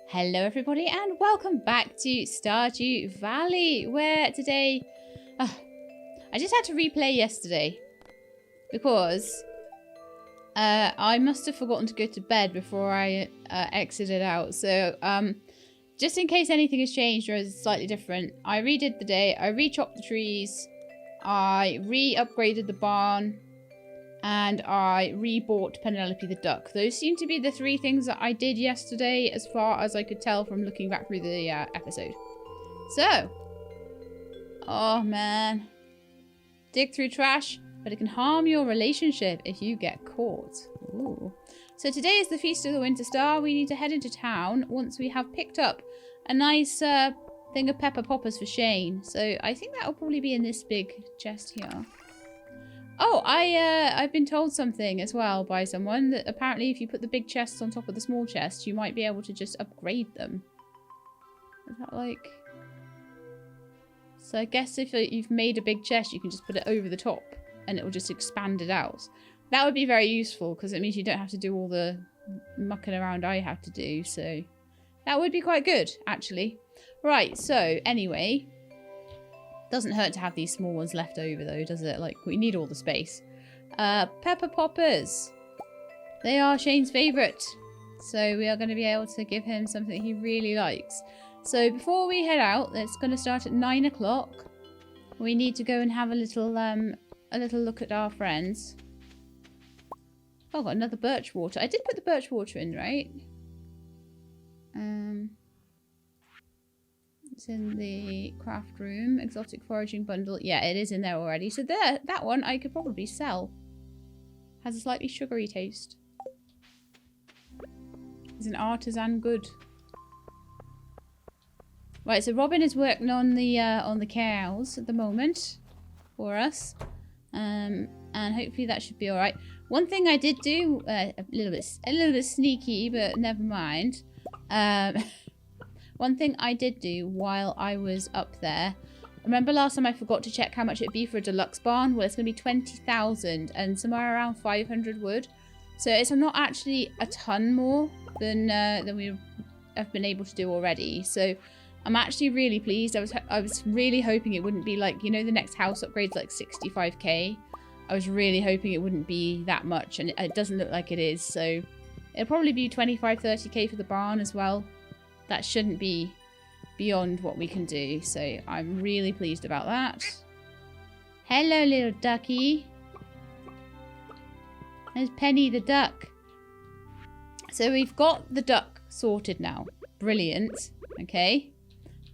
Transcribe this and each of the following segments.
Hello everybody and welcome back to Stardew Valley, where today I just had to replay yesterday because I must have forgotten to go to bed before I exited out. So just in case anything has changed or is slightly different, I redid the day, I re-chopped the trees, I re-upgraded the barn, and I re-bought Penelope the duck. Those seem to be the three things that I did yesterday as far as I could tell from looking back through the episode. So, oh man. Dig through trash, but it can harm your relationship if you get caught. Ooh. So today is the Feast of the Winter Star. We need to head into town once we have picked up a nice thing of pepper poppers for Shane. So I think that will probably be in this big chest here. Oh, I've been told something as well by someone that apparently if you put the big chests on top of the small chests, you might be able to just upgrade them. Is that like... So I guess if you've made a big chest, you can just put it over the top and it will just expand it out. That would be very useful because it means you don't have to do all the mucking around I have to do. So that would be quite good, actually. Right, so anyway... Doesn't hurt to have these small ones left over though, does it? Like, we need all the space. Pepper poppers. They are Shane's favourite. So we are going to be able to give him something he really likes. So before we head out, it's going to start at 9 o'clock. We need to go and have a little look at our friends. Oh, got another birch water. I did put the birch water in, right? It's in the craft room. Exotic foraging bundle. Yeah, it is in there already. So there, that one I could probably sell. Has a slightly sugary taste. It's an artisan good. Right, so Robin is working on the cows at the moment for us. And hopefully that should be alright. One thing I did do, a little bit sneaky, but never mind. One thing I did do while I was up there, remember last time I forgot to check how much it'd be for a deluxe barn? Well, it's going to be 20,000 and somewhere around 500 wood. So it's not actually a ton more than we have been able to do already. So I'm actually really pleased. I was really hoping it wouldn't be like, you know, the next house upgrade's like 65k. I was really hoping it wouldn't be that much, and it doesn't look like it is. So it'll probably be 25, 30k for the barn as well. That shouldn't be beyond what we can do. So I'm really pleased about that. Hello, little ducky. There's Penny the duck. So we've got the duck sorted now. Brilliant. Okay.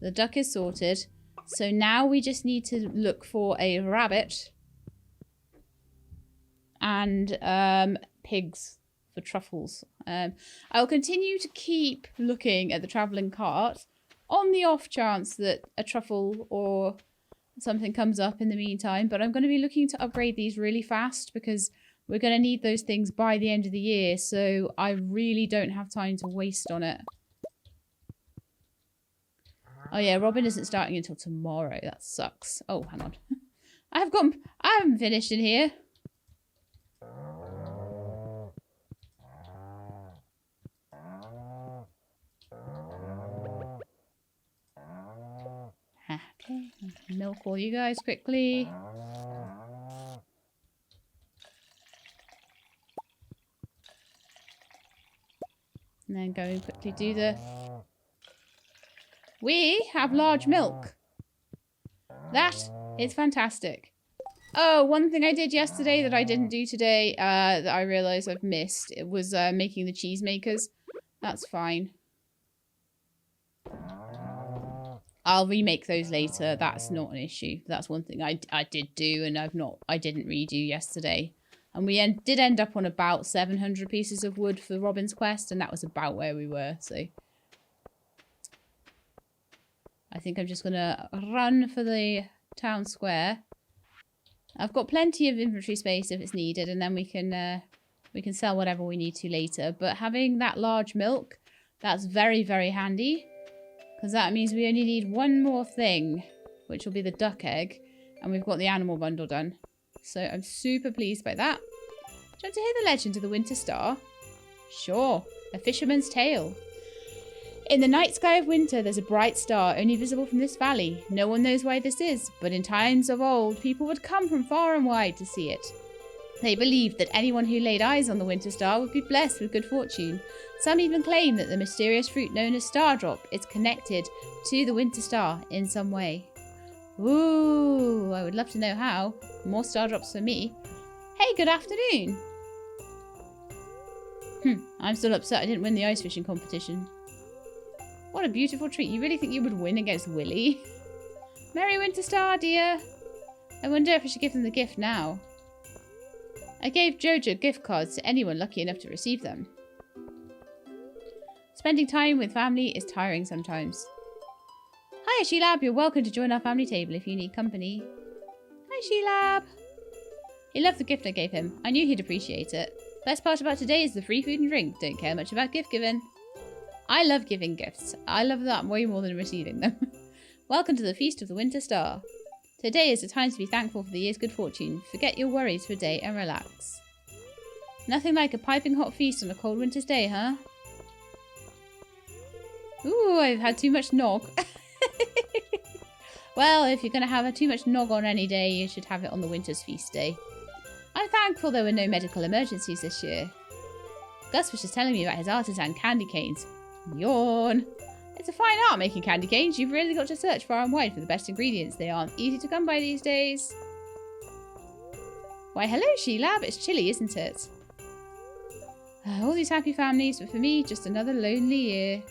The duck is sorted. So now we just need to look for a rabbit. And pigs. For truffles. I'll continue to keep looking at the travelling cart on the off chance that a truffle or something comes up in the meantime, but I'm going to be looking to upgrade these really fast because we're going to need those things by the end of the year, so I really don't have time to waste on it. Oh yeah, Robin isn't starting until tomorrow. That sucks. Oh, hang on. I haven't finished in here. Okay, milk all you guys quickly. And then go and quickly do the... We have large milk. That is fantastic. Oh, one thing I did yesterday that I didn't do today, that I realised I've missed, it was making the cheese makers. That's fine. I'll remake those later. That's not an issue. That's one thing I did do and I didn't redo yesterday. And we did end up on about 700 pieces of wood for Robin's quest, and that was about where we were. So I think I'm just gonna run for the town square. I've got plenty of inventory space if it's needed, and then we can sell whatever we need to later. But having that large milk, that's very, very handy. Because that means we only need one more thing, which will be the duck egg. And we've got the animal bundle done. So I'm super pleased by that. Do you want to hear the legend of the Winter Star? Sure. A fisherman's tale. In the night sky of winter, there's a bright star only visible from this valley. No one knows why this is, but in times of old, people would come from far and wide to see it. They believed that anyone who laid eyes on the winter star would be blessed with good fortune. Some even claim that the mysterious fruit known as Stardrop is connected to the winter star in some way. Ooh, I would love to know how. More Stardrops for me. Hey, good afternoon. I'm still upset I didn't win the ice fishing competition. What a beautiful treat. You really think you would win against Willy? Merry Winter Star, dear. I wonder if I should give them the gift now. I gave Jojo gift cards to anyone lucky enough to receive them. Spending time with family is tiring sometimes. Hi, Sheelab. You're welcome to join our family table if you need company. Hi, Sheelab. He loved the gift I gave him. I knew he'd appreciate it. Best part about today is the free food and drink. Don't care much about gift giving. I love giving gifts. I love that way more than receiving them. Welcome to the Feast of the Winter Star. Today is the time to be thankful for the year's good fortune. Forget your worries for a day and relax. Nothing like a piping hot feast on a cold winter's day, huh? Ooh, I've had too much nog. Well, if you're going to have too much nog on any day, you should have it on the winter's feast day. I'm thankful there were no medical emergencies this year. Gus was just telling me about his artisan candy canes. Yawn. It's a fine art making candy canes. You've really got to search far and wide for the best ingredients. They aren't easy to come by these days. Why, hello, Sheelab. It's chilly, isn't it? All these happy families, but for me, just another lonely year.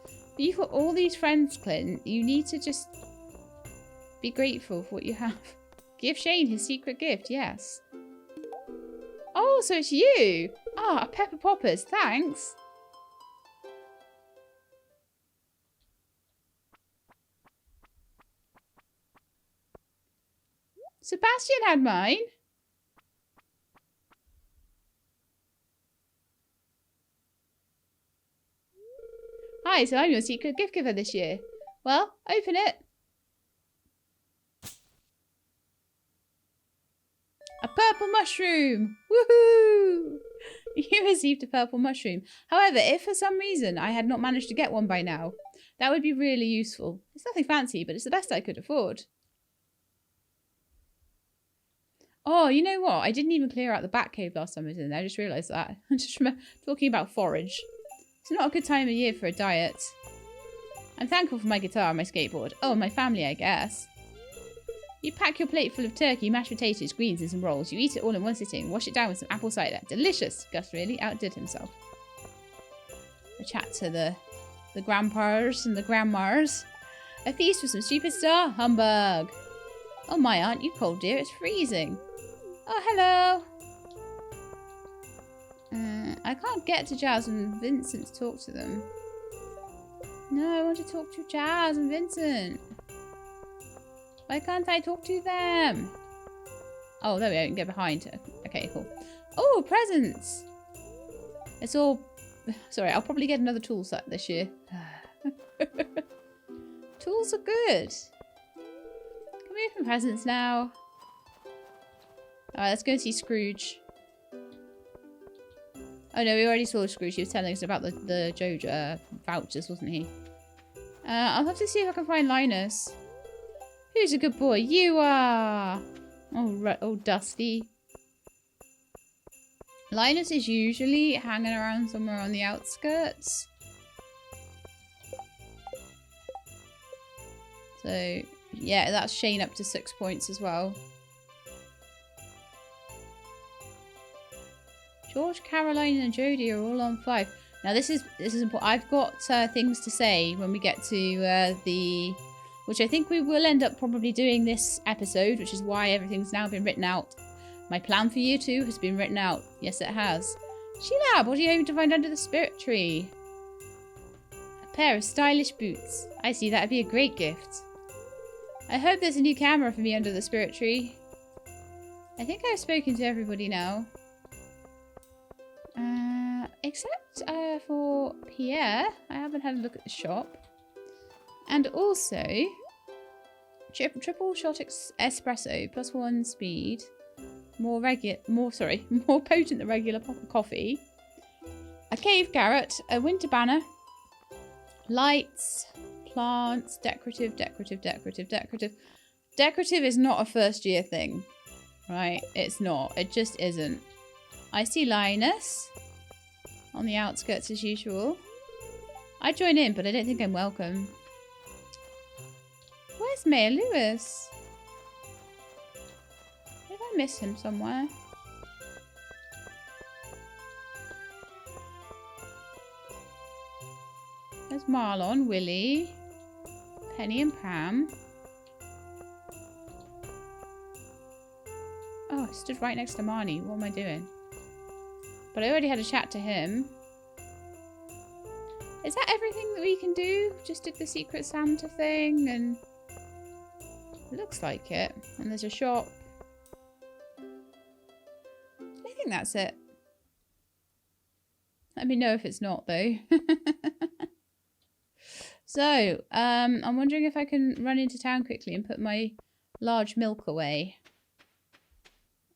But you've got all these friends, Clint. You need to just be grateful for what you have. Give Shane his secret gift, yes. Oh, so it's you. Ah, Pepper Poppers, thanks. Sebastian had mine. Hi, so I'm your secret gift giver this year. Well, open it. A purple mushroom! Woohoo! You received a purple mushroom. However, if for some reason I had not managed to get one by now, that would be really useful. It's nothing fancy, but it's the best I could afford. Oh, you know what? I didn't even clear out the bat cave last time I was in there. I just realised that. I just remember talking about forage. It's not a good time of year for a diet. I'm thankful for my guitar and my skateboard. Oh, and my family, I guess. You pack your plate full of turkey, mashed potatoes, greens and some rolls. You eat it all in one sitting. Wash it down with some apple cider. Delicious! Gus really outdid himself. I chat to the grandpas and the grandmas. A feast with some stupid star? Humbug! Oh my, aren't you cold, dear? It's freezing. Oh, hello! I can't get to Jazz and Vincent to talk to them. No, I want to talk to Jazz and Vincent. Why can't I talk to them? Oh, there we go. I can get behind her. Okay, cool. Oh, presents! It's all... Sorry, I'll probably get another tool set this year. Tools are good. Can we open presents now? Alright, let's go see Scrooge. Oh no, we already saw Scrooge. He was telling us about the Jojo vouchers, wasn't he? I'll have to see if I can find Linus. Who's a good boy? You are! Oh, Dusty. Linus is usually hanging around somewhere on the outskirts. So, yeah, that's Shane up to 6 points as well. George, Caroline, and Jodie are all on 5. Now this is important. I've got things to say when we get to which I think we will end up probably doing this episode, which is why everything's now been written out. My plan for year 2 has been written out. Yes, it has. Sheelab, what are you hoping to find under the spirit tree? A pair of stylish boots. I see, that'd be a great gift. I hope there's a new camera for me under the spirit tree. I think I've spoken to everybody now. Except for Pierre. I haven't had a look at the shop. And also, triple shot espresso, +1 speed, more potent than regular coffee, a cave carrot, a winter banner, Lights, plants, decorative, decorative, decorative, decorative. Decorative is not a first year thing, right? It's not. It just isn't. I see Linus on the outskirts as usual. I join in, but I don't think I'm welcome. Where's Mayor Lewis? Did I miss him somewhere? There's Marlon, Willie, Penny and Pam. Oh, I stood right next to Marnie. What am I doing? But I already had a chat to him. Is that everything that we can do? Just did the Secret Santa thing and... It looks like it. And there's a shop. I think that's it. Let me know if it's not, though. So, I'm wondering if I can run into town quickly and put my large milk away.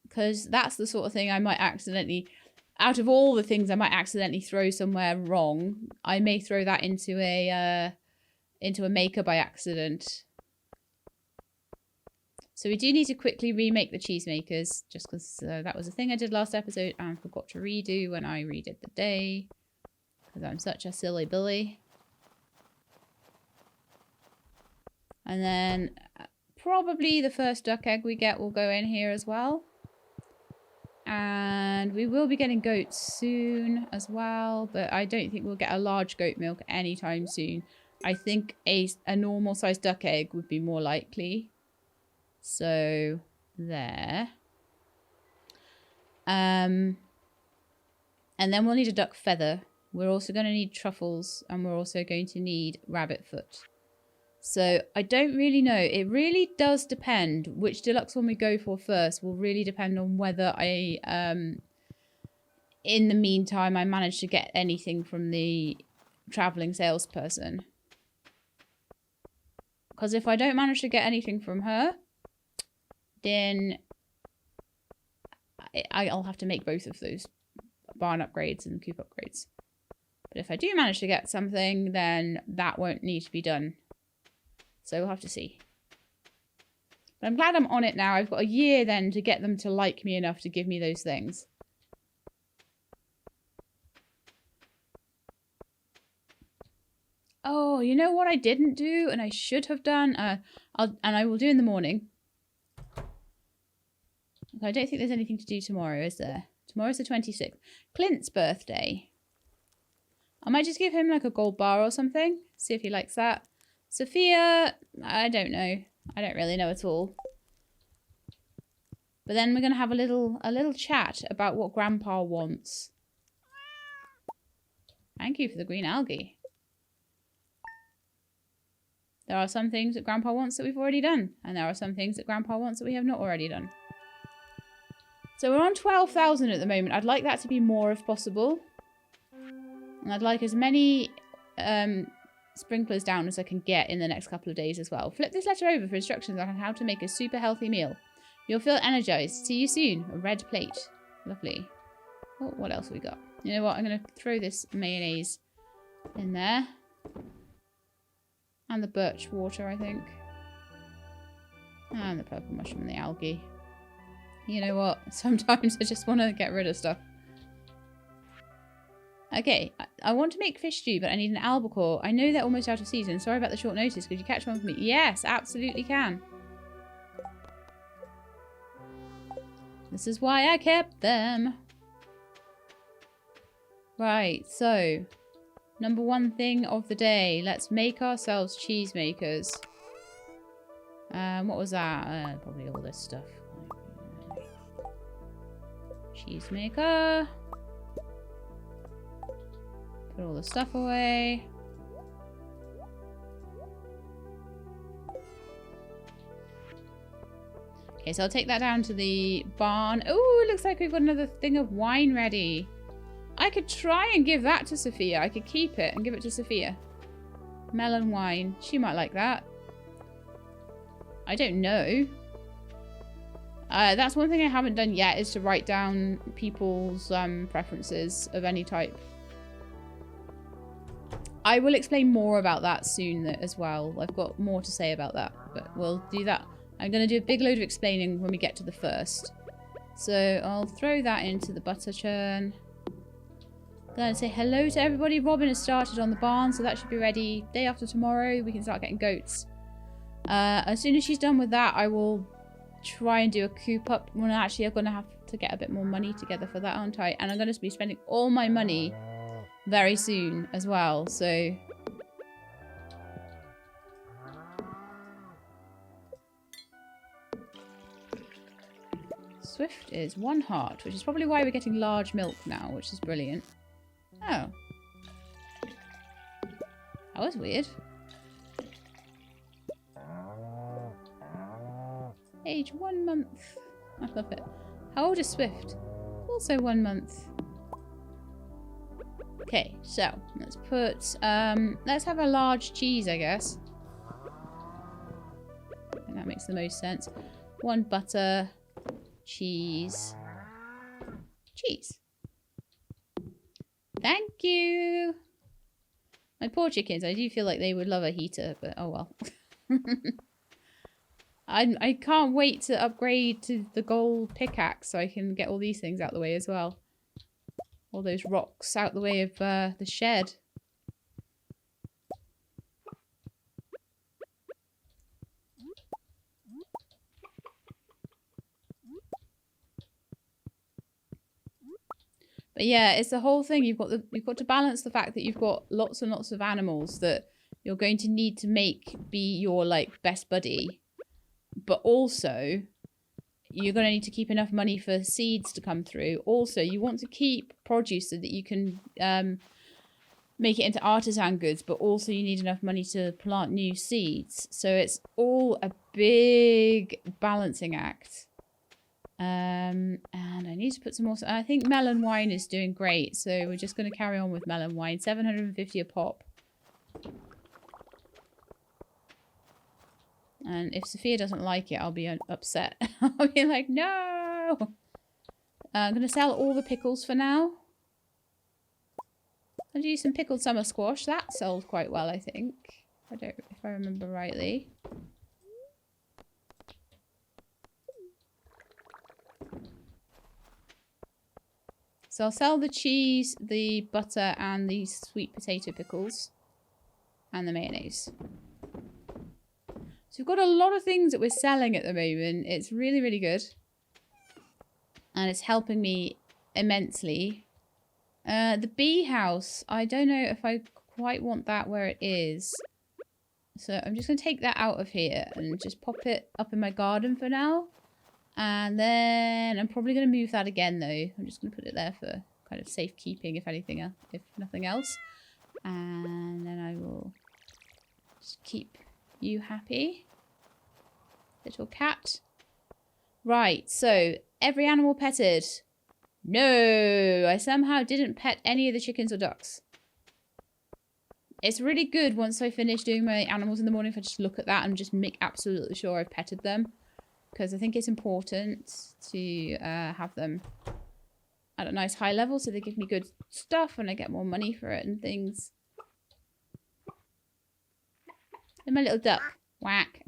Because that's the sort of thing I might accidentally... Out of all the things I might accidentally throw somewhere wrong, I may throw that into a maker by accident. So we do need to quickly remake the cheesemakers, just because that was a thing I did last episode and forgot to redo when I redid the day. Because I'm such a silly Billy. And then probably the first duck egg we get will go in here as well. And we will be getting goats soon as well, but I don't think we'll get a large goat milk anytime soon. I think a normal sized duck egg would be more likely. So, there. And then we'll need a duck feather. We're also going to need truffles, and we're also going to need rabbit foot. So, I don't really know. It really does depend. Which deluxe one we go for first will really depend on whether I, in the meantime, I manage to get anything from the traveling salesperson. Because if I don't manage to get anything from her, then I'll have to make both of those barn upgrades and coop upgrades. But if I do manage to get something, then that won't need to be done. So we'll have to see. But I'm glad I'm on it now. I've got a year then to get them to like me enough to give me those things. Oh, you know what I didn't do and I should have done? I will do in the morning. I don't think there's anything to do tomorrow, is there? Tomorrow's the 26th. Clint's birthday. I might just give him like a gold bar or something. See if he likes that. Sophia, I don't know. I don't really know at all. But then we're going to have a little chat about what Grandpa wants. Thank you for the green algae. There are some things that Grandpa wants that we've already done. And there are some things that Grandpa wants that we have not already done. So we're on 12,000 at the moment. I'd like that to be more if possible. And I'd like as many sprinklers down as I can get in the next couple of days as well. Flip this letter over for instructions on how to make a super healthy meal. You'll feel energized. See you soon. A red plate. Lovely. Oh, what else have we got? You know what? I'm going to throw this mayonnaise in there. And the birch water, I think. And the purple mushroom and the algae. You know what? Sometimes I just want to get rid of stuff. Okay, I want to make fish stew, but I need an albacore. I know they're almost out of season. Sorry about the short notice. Could you catch one for me? Yes, absolutely can. This is why I kept them. Right, so number one thing of the day. Let's make ourselves cheesemakers. What was that? Probably all this stuff. Cheesemaker. Put all the stuff away. Okay, so I'll take that down to the barn. Oh, it looks like we've got another thing of wine ready. I could try and give that to Sophia. I could keep it and give it to Sophia. Melon wine. She might like that. I don't know. That's one thing I haven't done yet, is to write down people's preferences of any type. I will explain more about that soon as well. I've got more to say about that, but we'll do that. I'm going to do a big load of explaining when we get to the first. So I'll throw that into the butter churn. Then say hello to everybody. Robin has started on the barn, so that should be ready day after tomorrow. We can start getting goats. As soon as she's done with that, I will try and do a coop up. Well, actually, I'm going to have to get a bit more money together for that, aren't I? And I'm going to be spending all my money very soon as well, so... Swift is 1 heart, which is probably why we're getting large milk now, which is brilliant. Oh. That was weird. Age 1 month. I love it. How old is Swift? Also 1 month. Okay, so let's put, let's have a large cheese, I guess. I think that makes the most sense. 1 butter, cheese. Cheese. Thank you. My poor chickens, I do feel like they would love a heater, but oh well. I can't wait to upgrade to the gold pickaxe so I can get all these things out the way as well. All those rocks out the way of the shed. But yeah, it's the whole thing. You've got to balance the fact that you've got lots and lots of animals that you're going to need to make be your like best buddy. But also, you're going to need to keep enough money for seeds to come through. Also, you want to keep produce so that you can make it into artisan goods, but also you need enough money to plant new seeds. So it's all a big balancing act. And I need to put some more... I think melon wine is doing great, so we're just going to carry on with melon wine. 750 a pop. And if Sophia doesn't like it, I'll be upset. I'll be like, no! I'm going to sell all the pickles for now. I'll do some pickled summer squash. That sold quite well, I think. If I remember rightly. So I'll sell the cheese, the butter, and the sweet potato pickles. And the mayonnaise. So we've got a lot of things that we're selling at the moment. It's really, really good. And it's helping me immensely. The bee house, I don't know if I quite want that where it is. So I'm just going to take that out of here and just pop it up in my garden for now. And then I'm probably going to move that again though. I'm just going to put it there for kind of safekeeping if anything, if nothing else. And then I will just keep you happy. Little cat. Right, so every animal petted. No, I somehow didn't pet any of the chickens or ducks. It's really good once I finish doing my animals in the morning if I just look at that and just make absolutely sure I've petted them. Because I think it's important to have them at a nice high level so they give me good stuff and I get more money for it and things. And my little duck. Whack.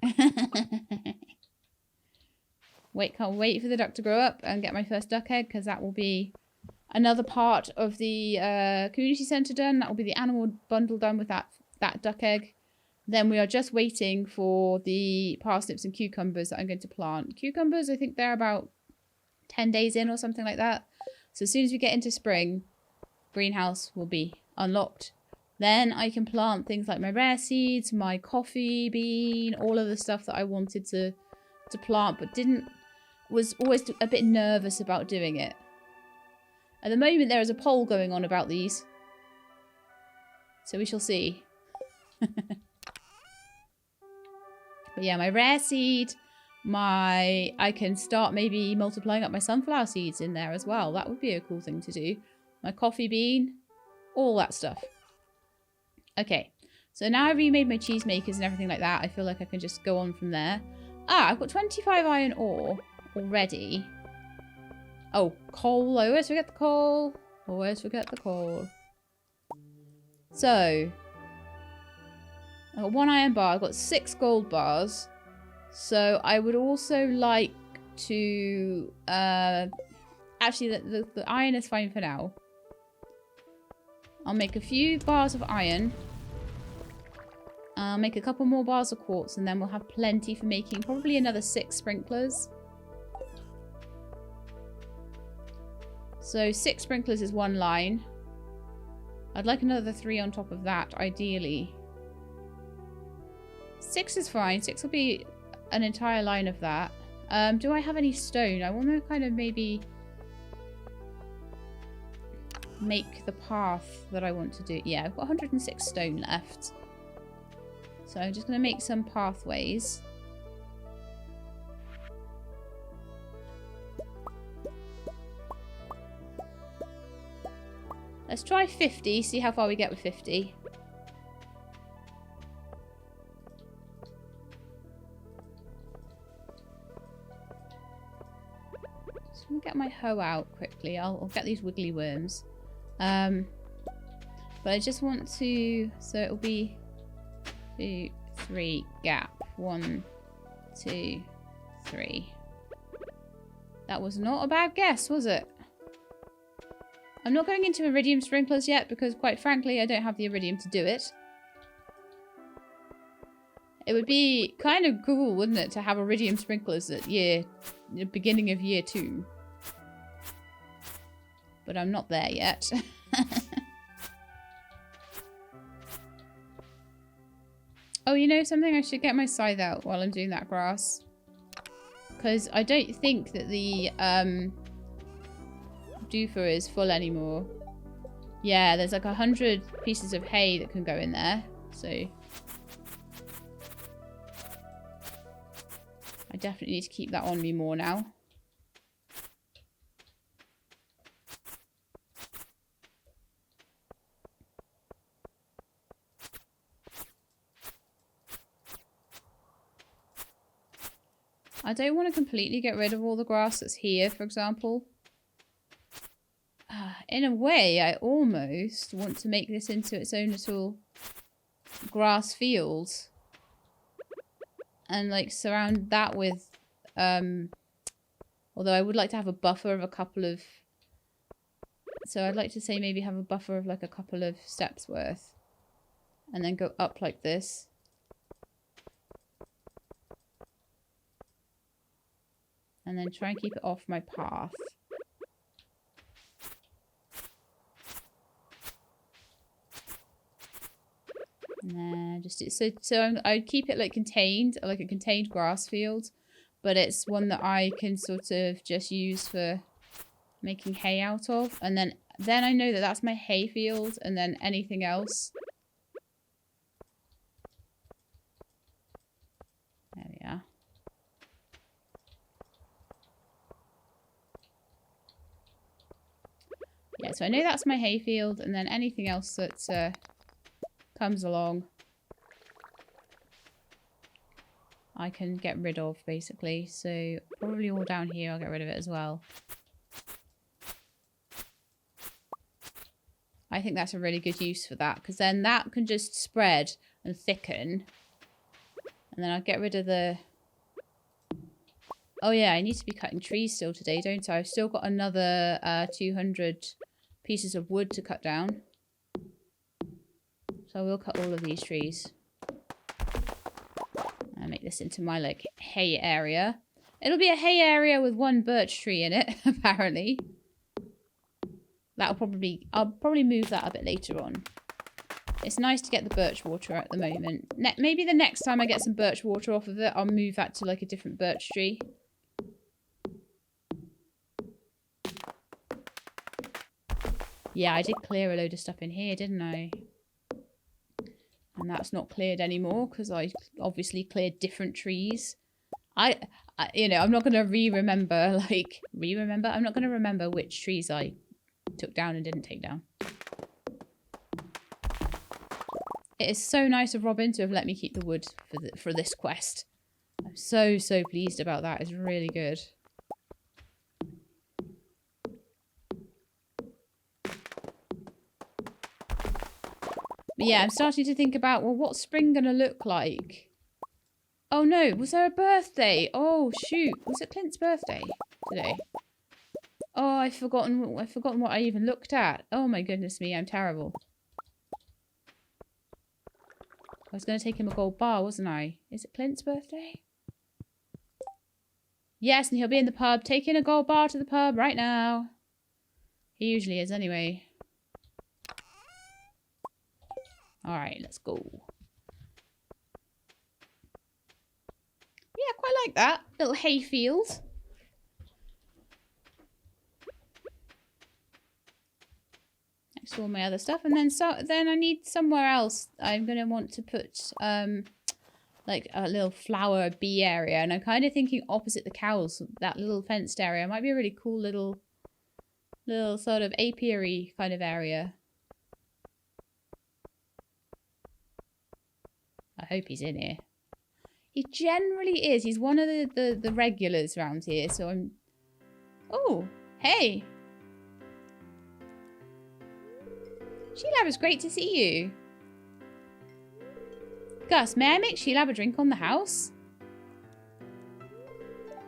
Can't wait for the duck to grow up and get my first duck egg because that will be another part of the community centre done. That will be the animal bundle done with that duck egg. Then we are just waiting for the parsnips and cucumbers that I'm going to plant. Cucumbers, I think they're about 10 days in or something like that. So as soon as we get into spring, greenhouse will be unlocked. Then I can plant things like my rare seeds, my coffee bean, all of the stuff that I wanted to plant, but was always a bit nervous about doing it. At the moment, there is a poll going on about these. So we shall see. But yeah, my rare seed, I can start maybe multiplying up my sunflower seeds in there as well. That would be a cool thing to do. My coffee bean, all that stuff. Okay, so now I've remade my cheese makers and everything like that. I feel like I can just go on from there. Ah, I've got 25 iron ore already. Oh, coal. I always forget the coal. Always forget the coal. So, I got 1 iron bar. I've got 6 gold bars. So I would also like to... actually, the iron is fine for now. I'll make a few bars of iron. I'll make a couple more bars of quartz, and then we'll have plenty for making probably another 6 sprinklers. So 6 sprinklers is 1 line. I'd like another 3 on top of that, ideally. 6 is fine. 6 will be an entire line of that. Do I have any stone? I want to kind of maybe make the path that I want to do. Yeah, I've got 106 stone left. So I'm just going to make some pathways. Let's try 50, see how far we get with 50. Just going to get my hoe out quickly. I'll get these wiggly worms. But I just want to... So it'll be 2, 3, gap. 1, 2, 3. That was not a bad guess, was it? I'm not going into iridium sprinklers yet because, quite frankly, I don't have the iridium to do it. It would be kind of cool, wouldn't it, to have iridium sprinklers at the beginning of year 2. But I'm not there yet. Oh, you know something? I should get my scythe out while I'm doing that grass. Because I don't think that the doofer is full anymore. Yeah, there's like 100 pieces of hay that can go in there. So I definitely need to keep that on me more now. I don't want to completely get rid of all the grass that's here, for example. In a way, I almost want to make this into its own little grass field. And, like, surround that with... although I would like to have a buffer of a couple of... So I'd like to say maybe have a buffer of, like, a couple of steps worth. And then go up like this. And then try and keep it off my path. Nah, just so I'd keep it like contained, like a contained grass field, but it's one that I can sort of just use for making hay out of, and then I know that that's my hay field, and then anything else. There we are. Yeah, so I know that's my hay field, and then anything else that comes along, I can get rid of, basically. So probably all down here, I'll get rid of it as well. I think that's a really good use for that, because then that can just spread and thicken. And then I'll get rid of the... Oh yeah, I need to be cutting trees still today, don't I? I've still got another 200 pieces of wood to cut down. So I will cut all of these trees. And make this into my, like, hay area. It'll be a hay area with 1 birch tree in it, apparently. I'll probably move that a bit later on. It's nice to get the birch water at the moment. Maybe the next time I get some birch water off of it, I'll move that to, like, a different birch tree. Yeah, I did clear a load of stuff in here, didn't I? And that's not cleared anymore because I obviously cleared different trees. You know, I'm not going to remember I'm not going to remember which trees I took down and didn't take down. It is so nice of Robin to have let me keep the wood for this quest. I'm so pleased about that. It's really good. But yeah, I'm starting to think about, well, what's spring going to look like? Oh, no. Was there a birthday? Oh, shoot. Was it Clint's birthday today? Oh, I've forgotten what I even looked at. Oh, my goodness me. I'm terrible. I was going to take him a gold bar, wasn't I? Is it Clint's birthday? Yes, and he'll be in the pub. Taking a gold bar to the pub right now. He usually is anyway. Alright, let's go. Yeah, quite like that. Little hay field. Next to all my other stuff. And then I need somewhere else. I'm going to want to put like a little flower bee area. And I'm kind of thinking opposite the cows. That little fenced area might be a really cool little sort of apiary kind of area. I hope he's in here. He generally is. He's one of the regulars around here, so I'm... Oh, hey. Sheila, it's great to see you. Gus, may I make Sheila a drink on the house?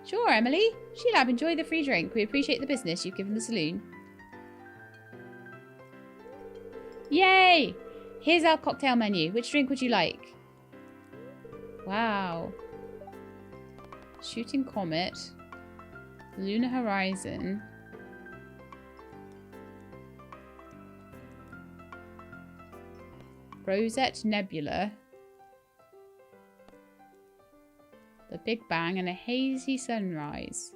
Sure, Emily. Sheila, enjoy the free drink. We appreciate the business you've given the saloon. Yay! Here's our cocktail menu. Which drink would you like? Wow. Shooting Comet. Lunar Horizon. Rosette Nebula. The Big Bang and a Hazy Sunrise.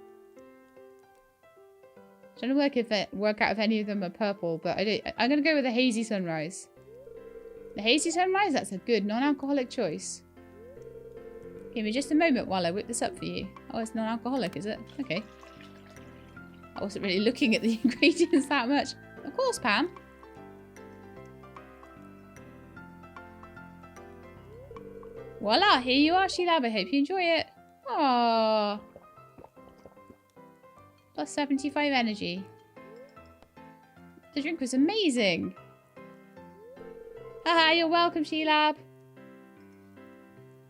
Trying to work out if any of them are purple, but I'm going to go with the Hazy Sunrise. The Hazy Sunrise? That's a good non-alcoholic choice. Give me just a moment while I whip this up for you. Oh, it's non-alcoholic, is it? Okay. I wasn't really looking at the ingredients that much. Of course, Pam. Voila, here you are, Sheila. I hope you enjoy it. Aww. Plus 75 energy. The drink was amazing. Haha, you're welcome, Sheila.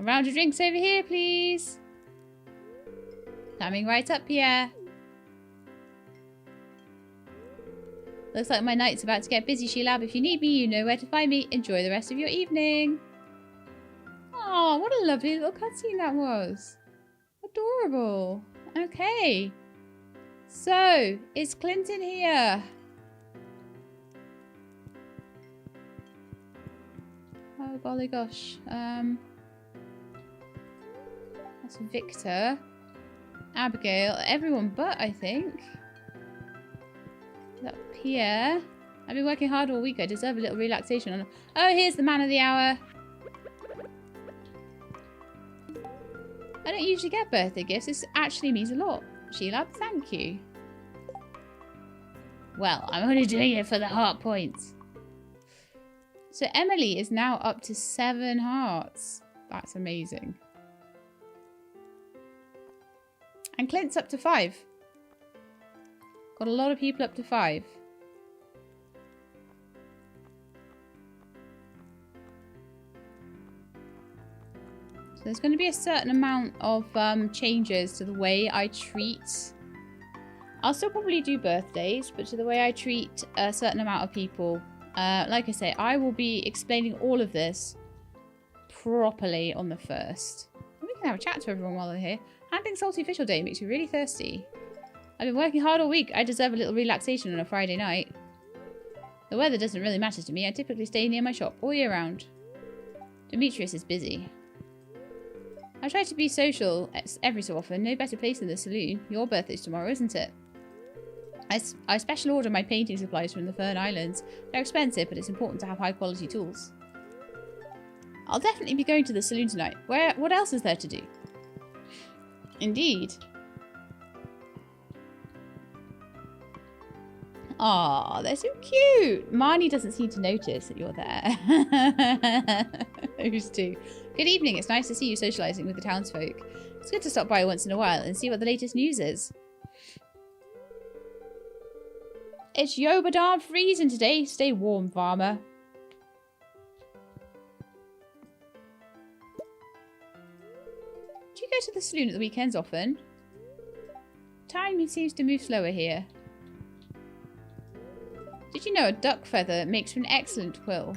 A round of drinks over here, please. Coming right up here. Looks like my night's about to get busy, Sheila. If you need me, you know where to find me. Enjoy the rest of your evening. Oh, what a lovely little cutscene that was. Adorable. Okay. So, is Clinton here? Oh, golly gosh. That's Victor. Abigail. Everyone but, I think. Up here. I've been working hard all week. I deserve a little relaxation. Oh, here's the man of the hour. I don't usually get birthday gifts. This actually means a lot. Sheila, thank you. Well, I'm only doing it for the heart points. So Emily is now up to 7 hearts. That's amazing. And Clint's up to 5. Got a lot of people up to 5. So there's going to be a certain amount of changes to the way I treat. I'll still probably do birthdays, but to the way I treat a certain amount of people. Like I say, I will be explaining all of this properly on the 1st. And we can have a chat to everyone while they're here. Handling salty fish all day makes me really thirsty. I've been working hard all week. I deserve a little relaxation on a Friday night. The weather doesn't really matter to me. I typically stay near my shop all year round. Demetrius is busy. I try to be social every so often. No better place than the saloon. Your birthday's tomorrow, isn't it? I special order my painting supplies from the Fern Islands. They're expensive, but it's important to have high quality tools. I'll definitely be going to the saloon tonight. What else is there to do? Indeed. Aw, they're so cute. Marnie doesn't seem to notice that you're there. Those two. Good evening. It's nice to see you socializing with the townsfolk. It's good to stop by once in a while and see what the latest news is. It's Yoba darn freezing today. Stay warm, farmer. you go to the saloon at the weekends often? Time seems to move slower here. Did you know a duck feather makes for an excellent quill?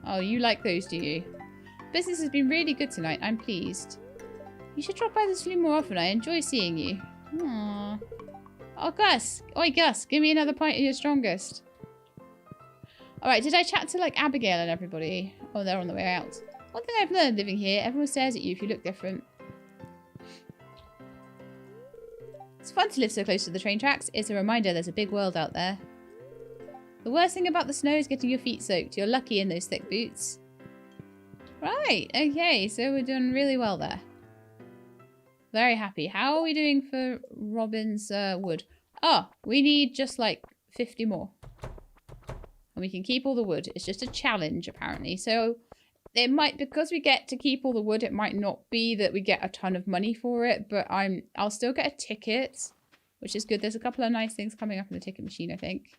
Oh, you like those, do you? Business has been really good tonight. I'm pleased. You should drop by the saloon more often. I enjoy seeing you. Aww. Oh, Gus. Oi, Gus. Give me another pint of your strongest. Alright, did I chat to, like, Abigail and everybody? Oh, they're on the way out. One thing I've learned living here, everyone stares at you if you look different. It's fun to live so close to the train tracks. It's a reminder there's a big world out there. The worst thing about the snow is getting your feet soaked. You're lucky in those thick boots. Right, okay, so we're doing really well there. Very happy. How are we doing for Robin's wood? Oh, we need just like 50 more. And we can keep all the wood. It's just a challenge, apparently. So it might, because we get to keep all the wood, it might not be that we get a ton of money for it, but I'll still get a ticket, which is good. There's a couple of nice things coming up in the ticket machine, I think.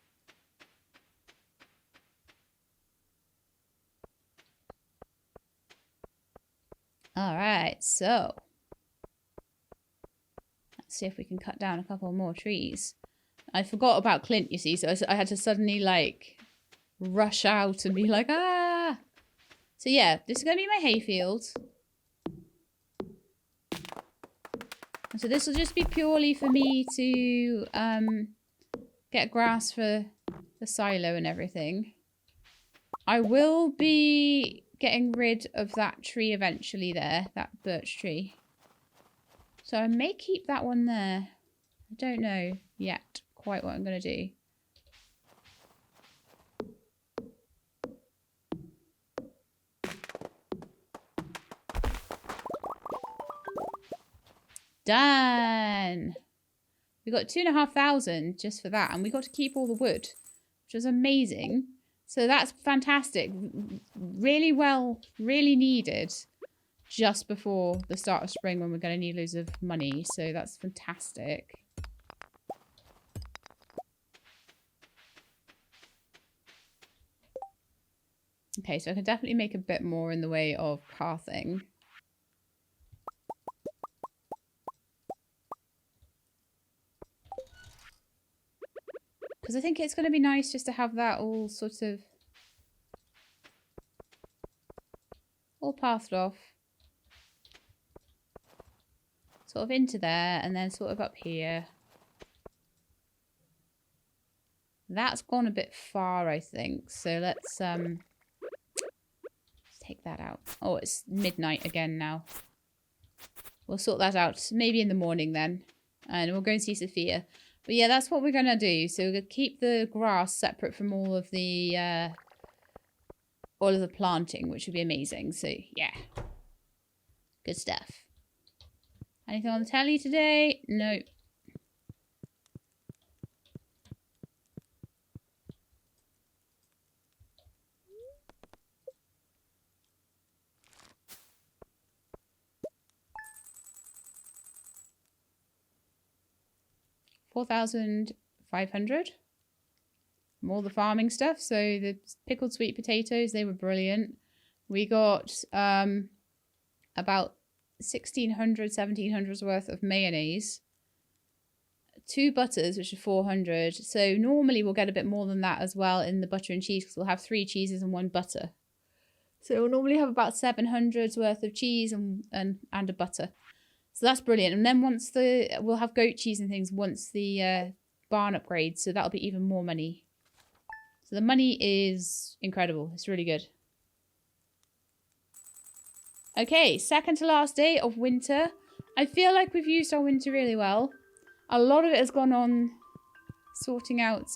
All right, so let's see if we can cut down a couple more trees. I forgot about Clint, you see, so I had to suddenly like rush out and be like, ah. So yeah, this is going to be my hayfield. So this will just be purely for me to get grass for the silo and everything. I will be getting rid of that tree eventually there, that birch tree. So I may keep that one there. I don't know yet quite what I'm going to do. Done! We got 2,500 just for that, and we got to keep all the wood, which was amazing. So that's fantastic. Really well, really needed just before the start of spring when we're going to need loads of money. So that's fantastic. Okay, so I can definitely make a bit more in the way of pathing. Because I think it's going to be nice just to have that all sort of all pathed off. Sort of into there and then sort of up here. That's gone a bit far, I think. So let's take that out. Oh, it's midnight again now. We'll sort that out maybe in the morning then. And we'll go and see Sophia. But yeah, that's what we're going to do. So we're going to keep the grass separate from all of the planting, which would be amazing. So yeah, good stuff. Anything on the telly today? No. $4,500. More the farming stuff. So the pickled sweet potatoes, they were brilliant. We got about 1,600, 1,700's worth of mayonnaise. 2 butters, which are 400. So normally we'll get a bit more than that as well in the butter and cheese because we'll have 3 cheeses and 1 butter. So we'll normally have about 700's worth of cheese and a butter. So that's brilliant. And then we'll have goat cheese and things once the barn upgrades. So that'll be even more money. So the money is incredible. It's really good. Okay, second to last day of winter. I feel like we've used our winter really well. A lot of it has gone on sorting out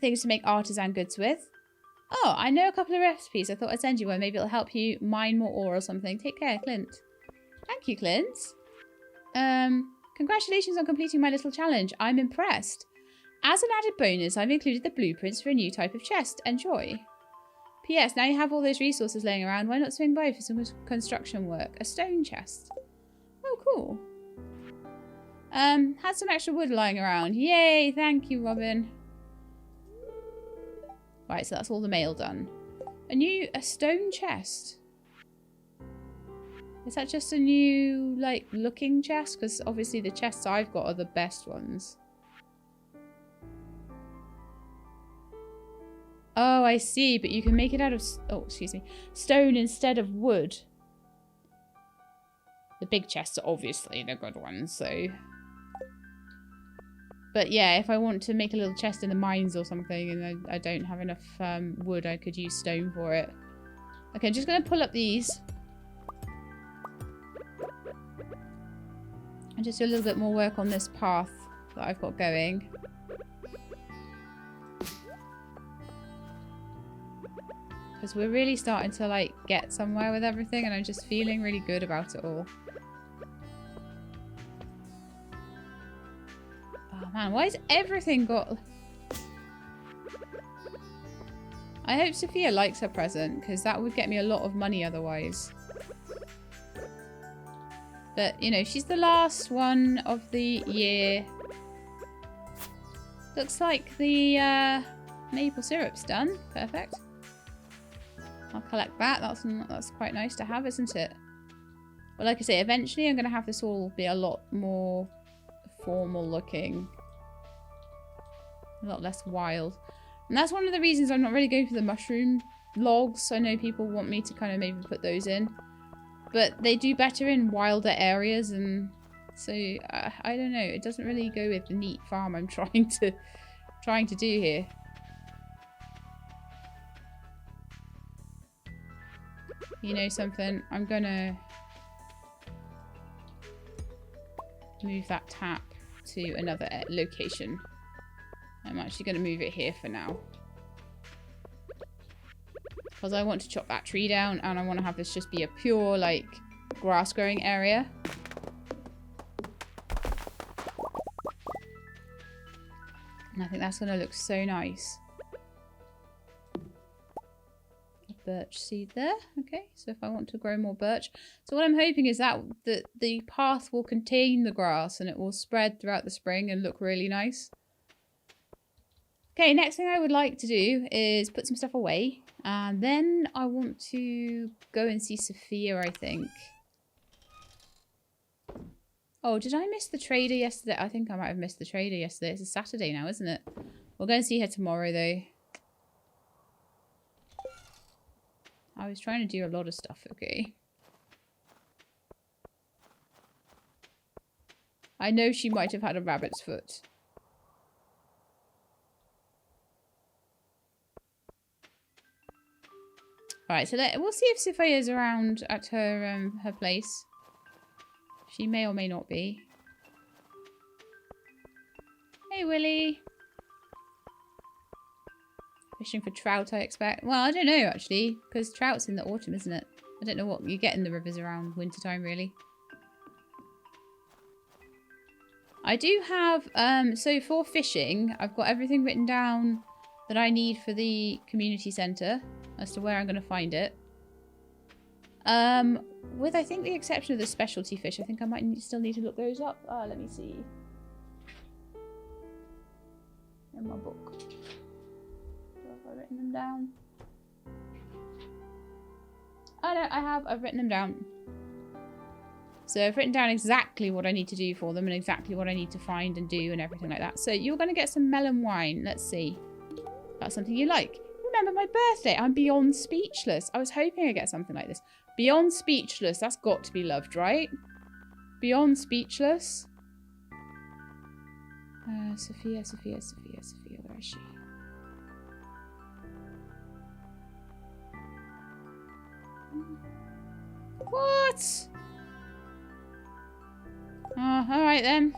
things to make artisan goods with. Oh, I know a couple of recipes. I thought I'd send you one. Maybe it'll help you mine more ore or something. Take care, Clint. Thank you, Clint. Congratulations on completing my little challenge. I'm impressed. As an added bonus, I've included the blueprints for a new type of chest. Enjoy. P.S. Now you have all those resources laying around. Why not swing by for some construction work? A stone chest. Oh, cool. Had some extra wood lying around. Yay! Thank you, Robin. Right, so that's all the mail done. A stone chest. Is that just a new, like, looking chest? Because obviously the chests I've got are the best ones. Oh, I see. But you can make it out of, oh, excuse me, stone instead of wood. The big chests are obviously the good ones, so. But yeah, if I want to make a little chest in the mines or something and I don't have enough wood, I could use stone for it. Okay, I'm just going to pull up these. And just do a little bit more work on this path that I've got going. Because we're really starting to, like, get somewhere with everything and I'm just feeling really good about it all. Oh man, why has everything got... I hope Sophia likes her present, because that would get me a lot of money otherwise. But, you know, she's the last one of the year. Looks like the maple syrup's done. Perfect. I'll collect that. That's quite nice to have, isn't it? Well, like I say, eventually I'm going to have this all be a lot more formal looking. A lot less wild. And that's one of the reasons I'm not really going for the mushroom logs. I know people want me to kind of maybe put those in. But they do better in wilder areas, and so I don't know. It doesn't really go with the neat farm I'm trying to do here. You know something? I'm gonna move that tap to another location. I'm actually gonna move it here for now. Because I want to chop that tree down and I want to have this just be a pure, like, grass growing area. And I think that's going to look so nice. A birch seed there. Okay, so if I want to grow more birch. So what I'm hoping is that the path will contain the grass and it will spread throughout the spring and look really nice. Okay, next thing I would like to do is put some stuff away. And then I want to go and see Sophia, I think. Oh, did I miss the trader yesterday? I think I might have missed the trader yesterday. It's a Saturday now, isn't it? We'll go and see her tomorrow, though. I was trying to do a lot of stuff, okay. I know she might have had a rabbit's foot. Alright, so we'll see if Sophia's around at her her place. She may or may not be. Hey, Willy. Fishing for trout, I expect. Well, I don't know, actually, because trout's in the autumn, isn't it? I don't know what you get in the rivers around wintertime, really. I do have, so for fishing, I've got everything written down that I need for the community centre as to where I'm going to find it. With, I think, the exception of the specialty fish, I think I might still need to look those up. Let me see. In my book. Have I written them down? Oh no, I've written them down. So I've written down exactly what I need to do for them and exactly what I need to find and do and everything like that. So you're going to get some melon wine. Let's see. That's something you like. Remember my birthday. I'm beyond speechless. I was hoping I'd get something like this. Beyond speechless. That's got to be loved, right? Beyond speechless. Sophia. Where is she? What? Oh, alright then.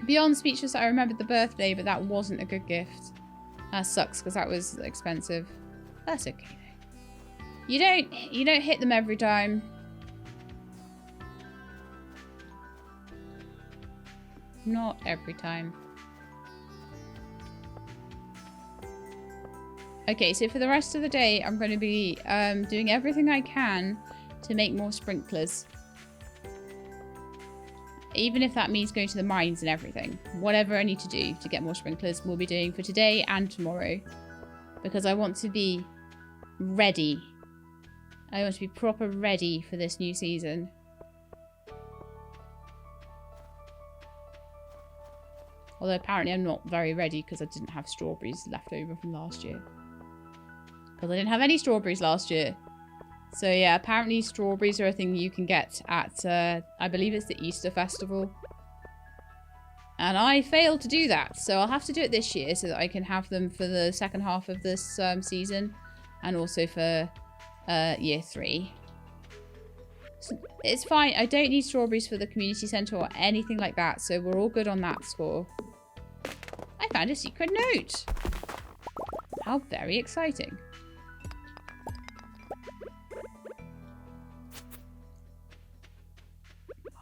Beyond speechless, I remembered the birthday, but that wasn't a good gift. That sucks because that was expensive. That's okay though. You don't hit them every time. Not every time. Okay, so for the rest of the day, I'm going to be doing everything I can to make more sprinklers. Even if that means going to the mines and everything. Whatever I need to do to get more sprinklers, we'll be doing for today and tomorrow. Because I want to be ready. I want to be proper ready for this new season. Although apparently I'm not very ready because I didn't have strawberries left over from last year. Because I didn't have any strawberries last year. So yeah, apparently strawberries are a thing you can get at, I believe it's the Easter Festival. And I failed to do that. So I'll have to do it this year so that I can have them for the second half of this season. And also for year 3. So it's fine. I don't need strawberries for the community centre or anything like that. So we're all good on that score. I found a secret note. How very exciting.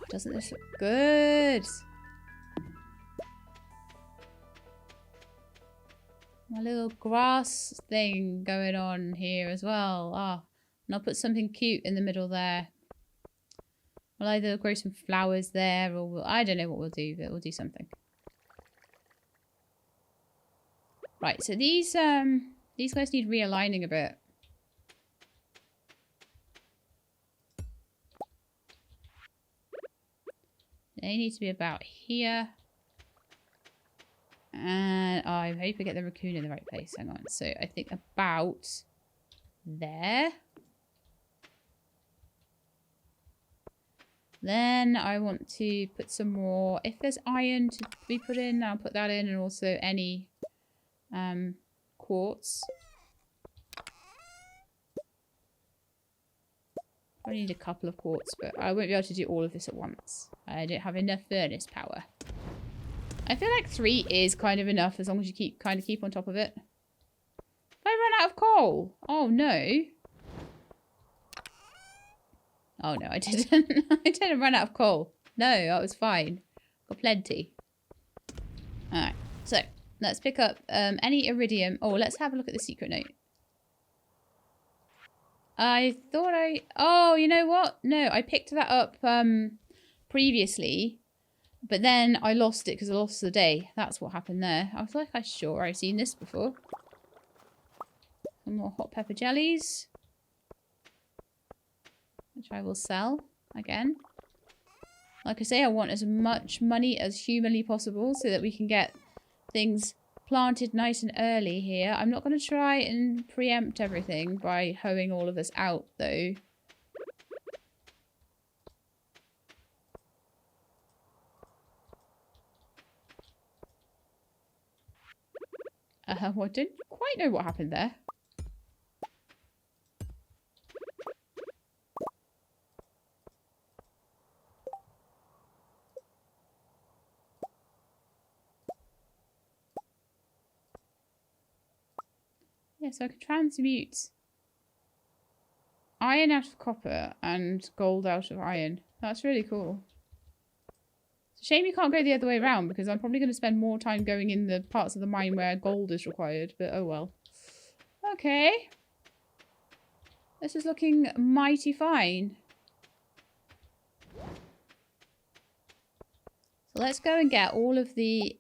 Doesn't this look good? My little grass thing going on here as well. Ah, and I'll put something cute in the middle there. We'll either grow some flowers there or I don't know what we'll do, but we'll do something. Right, so these guys need realigning a bit. They need to be about here. And I hope I get the raccoon in the right place. Hang on. So I think about there. Then I want to put some more. If there's iron to be put in, I'll put that in. And also any quartz. I need a couple of quartz, but I won't be able to do all of this at once. I don't have enough furnace power. I feel like 3 is kind of enough as long as you keep on top of it. If I run out of coal? Oh no. Oh no, I didn't. I didn't run out of coal. No, I was fine. Got plenty. Alright, so let's pick up any iridium. Oh, let's have a look at the secret note. I thought oh, you know what? No, I picked that up previously. But then I lost it because I lost the day. That's what happened there. I was like, I'm sure I've seen this before. Some more hot pepper jellies. Which I will sell again. Like I say, I want as much money as humanly possible so that we can get things planted nice and early here. I'm not going to try and preempt everything by hoeing all of this out though. Well, I didn't quite know what happened there. Yeah, so I can transmute iron out of copper and gold out of iron. That's really cool. It's a shame you can't go the other way around because I'm probably going to spend more time going in the parts of the mine where gold is required, but oh well. Okay. This is looking mighty fine. So let's go and get all of the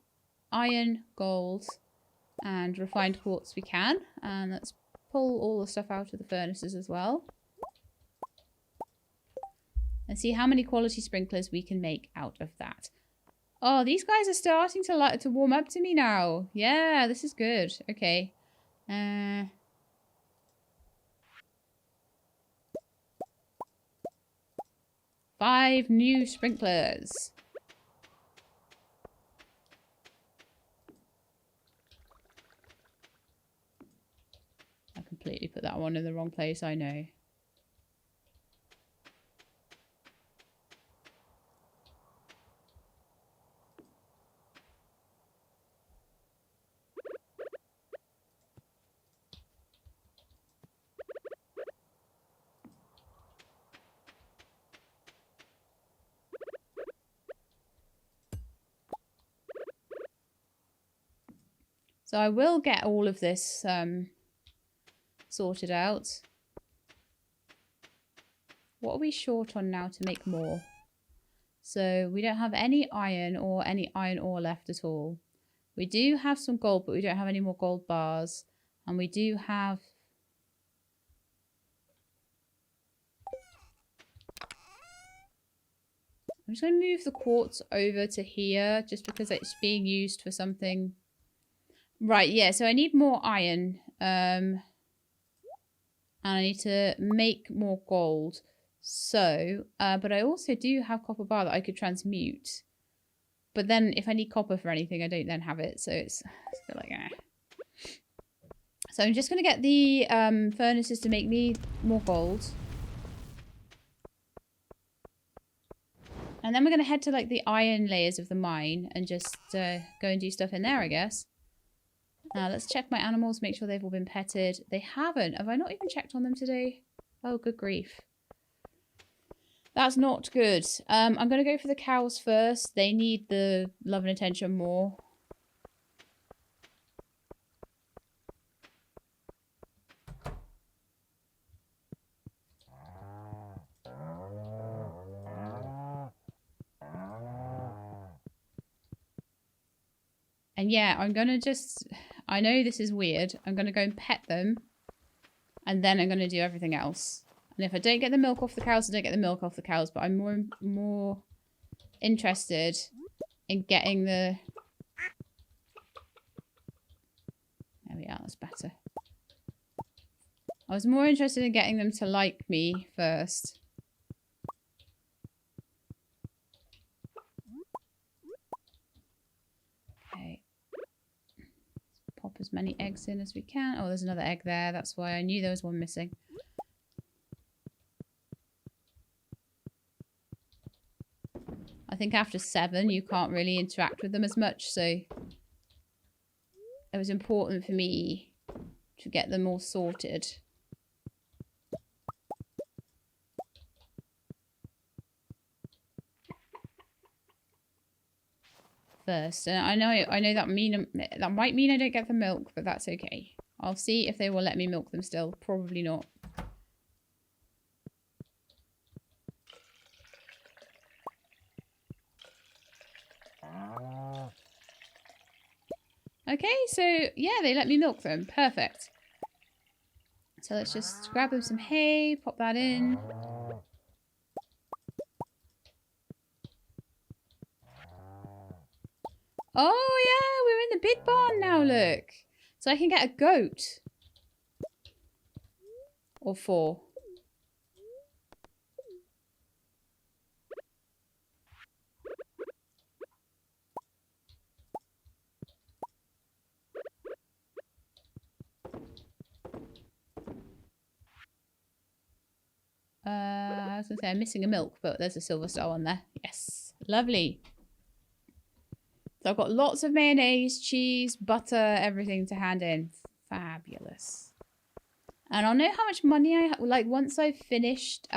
iron, gold, and refined quartz we can. And let's pull all the stuff out of the furnaces as well. And see how many quality sprinklers we can make out of that. Oh, these guys are starting to warm up to me now. Yeah, this is good. Okay. 5 new sprinklers. I completely put that one in the wrong place, I know. So I will get all of this sorted out. What are we short on now to make more? So we don't have any iron or any iron ore left at all. We do have some gold, but we don't have any more gold bars. And we do have... I'm just going to move the quartz over to here just because it's being used for something. Right, yeah, so I need more iron. And I need to make more gold. So, but I also do have copper bar that I could transmute. But then if I need copper for anything, I don't then have it. So it's a bit like, So I'm just going to get the furnaces to make me more gold. And then we're going to head to like the iron layers of the mine and just go and do stuff in there, I guess. Let's check my animals, make sure they've all been petted. They haven't. Have I not even checked on them today? Oh, good grief. That's not good. I'm going to go for the cows first. They need the love and attention more. And yeah, I'm going to just... I know this is weird. I'm going to go and pet them. And then I'm going to do everything else. And if I don't get the milk off the cows, I don't get the milk off the cows. But I'm more interested in getting the... There we are, that's better. I was more interested in getting them to like me first. Okay. Pop as many eggs in as we can. Oh, there's another egg there. That's why I knew there was one missing. I think after 7, you can't really interact with them as much, so it was important for me to get them all sorted. First, and I know that might mean I don't get the milk, but that's okay. I'll see if they will let me milk them still. Probably not. Okay, so yeah, they let me milk them. Perfect. So let's just grab them some hay, pop that in. Oh yeah, we're in the big barn now, look. So I can get a goat. Or 4. I was going to say I'm missing a milk, but there's a silver star on there. Yes. Lovely. So I've got lots of mayonnaise, cheese, butter, everything to hand in. Fabulous. And I'll know how much money I have. Like, once I've finished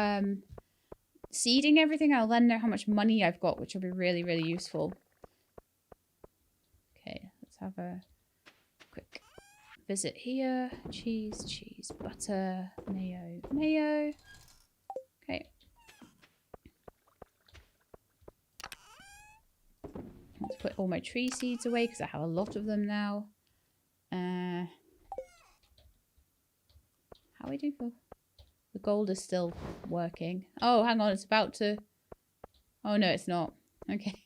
seeding everything, I'll then know how much money I've got, which will be really, really useful. Okay, let's have a quick visit here. Cheese, cheese, butter, mayo, mayo. Okay. Let's put all my tree seeds away because I have a lot of them now. How are we doing for... The gold is still working. Oh, hang on, it's about to... Oh, no, it's not. Okay.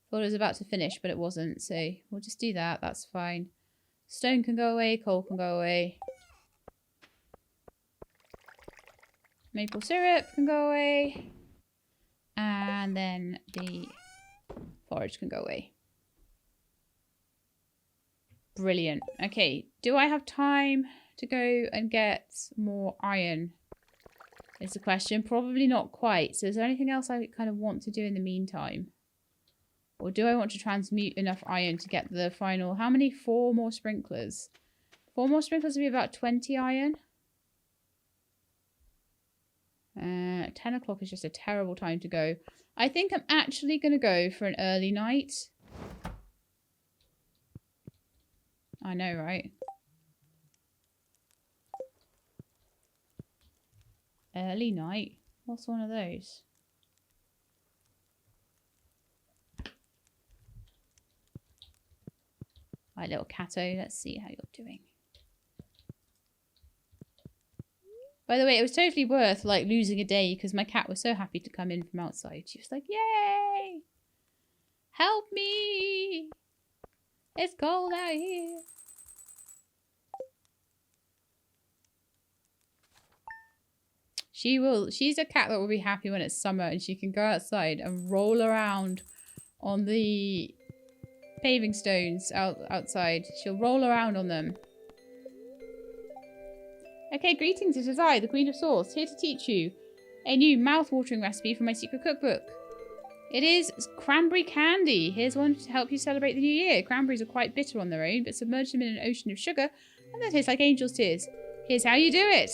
Thought it was about to finish, but it wasn't, so we'll just do that. That's fine. Stone can go away, coal can go away. Maple syrup can go away. And then the forage can go away. Brilliant. Okay, do I have time to go and get more iron? Is the question. Probably not quite. So is there anything else I kind of want to do in the meantime? Or do I want to transmute enough iron to get the final... How many? 4 more sprinklers. 4 more sprinklers would be about 20 iron. 10 o'clock is just a terrible time to go. I think I'm actually going to go for an early night. I know, right? Early night? What's one of those? Right, little catto, let's see how you're doing. By the way, it was totally worth like losing a day because my cat was so happy to come in from outside. She was like, yay! Help me! It's cold out here. She's a cat that will be happy when it's summer and she can go outside and roll around on the paving stones outside. She'll roll around on them. Okay, greetings, it is I, the Queen of Sauce, here to teach you a new mouth-watering recipe from my secret cookbook. It is cranberry candy. Here's one to help you celebrate the new year. Cranberries are quite bitter on their own, but submerge them in an ocean of sugar and they taste like angel's tears. Here's how you do it.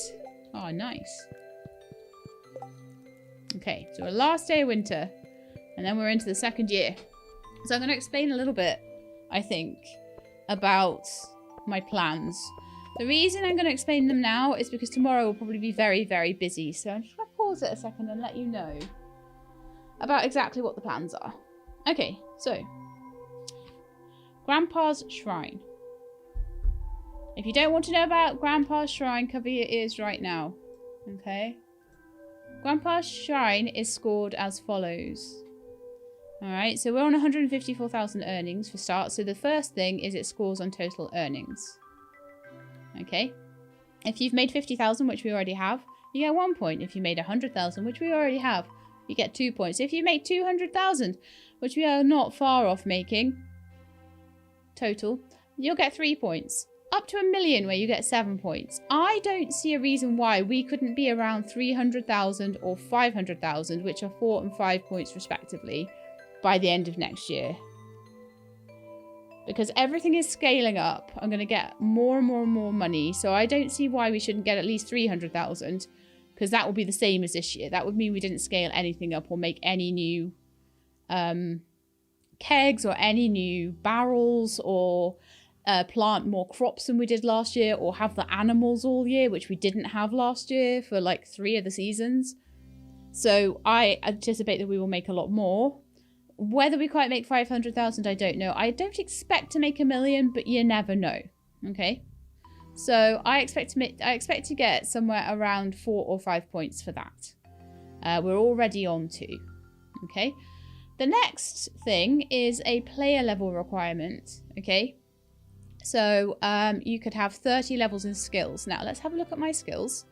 Oh, nice. Okay, so our last day of winter, and then we're into the second year. So I'm going to explain a little bit, I think, about my plans. The reason I'm going to explain them now is because tomorrow will probably be very, very busy. So I'm just going to pause it a second and let you know about exactly what the plans are. Okay, so Grandpa's Shrine. If you don't want to know about Grandpa's Shrine, cover your ears right now. Okay? Grandpa's Shrine is scored as follows. Alright, so we're on 154,000 earnings for start. So the first thing is it scores on total earnings. Okay? If you've made 50,000, which we already have, you get 1 point. If you made 100,000, which we already have, you get 2 points. If you make 200,000, which we are not far off making, total, you'll get 3 points. Up to 1 million where you get 7 points. I don't see a reason why we couldn't be around 300,000 or 500,000, which are 4 and 5 points respectively, by the end of next year. Because everything is scaling up. I'm going to get more and more and more money. So I don't see why we shouldn't get at least 300,000. Because that will be the same as this year. That would mean we didn't scale anything up or make any new kegs or any new barrels or plant more crops than we did last year or have the animals all year, which we didn't have last year for like 3 of the seasons. So I anticipate that we will make a lot more. Whether we quite make 500,000, I don't know. I don't expect to make 1 million, but you never know. Okay? So I expect to get somewhere around 4 or 5 points for that. We're already on 2. Okay? The next thing is a player level requirement. Okay? So you could have 30 levels in skills. Now let's have a look at my skills.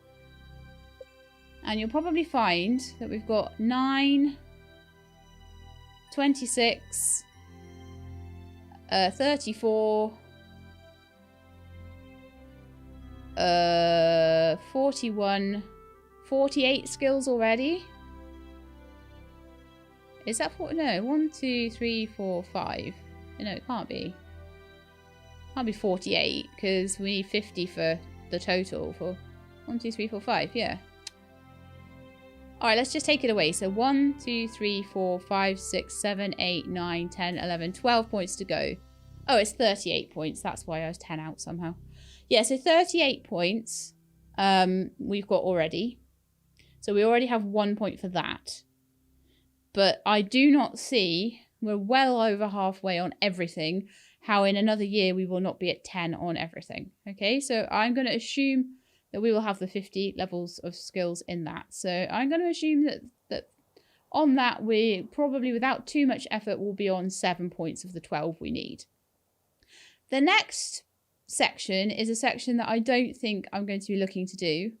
And you'll probably find that we've got 9, 26, 34, 41, 48 skills already. Is that 4? No, 1, 2, 3, 4, 5. No, it can't be. Can't be 48 because we need 50 for the total for 1, 2, 3, 4, 5. Yeah. Alright, let's just take it away. So 1, 2, 3, 4, 5, 6, 7, 8, 9, 10, 11, 12 points to go. Oh, it's 38 points. That's why I was 10 out somehow. Yeah, so 38 points we've got already. So we already have 1 point for that. But I do not see, we're well over halfway on everything, how in another year we will not be at 10 on everything. Okay, so I'm going to assume that we will have the 50 levels of skills in that. So I'm going to assume that on that we probably without too much effort will be on 7 points of the 12 we need. The next section is a section that I don't think I'm going to be looking to do.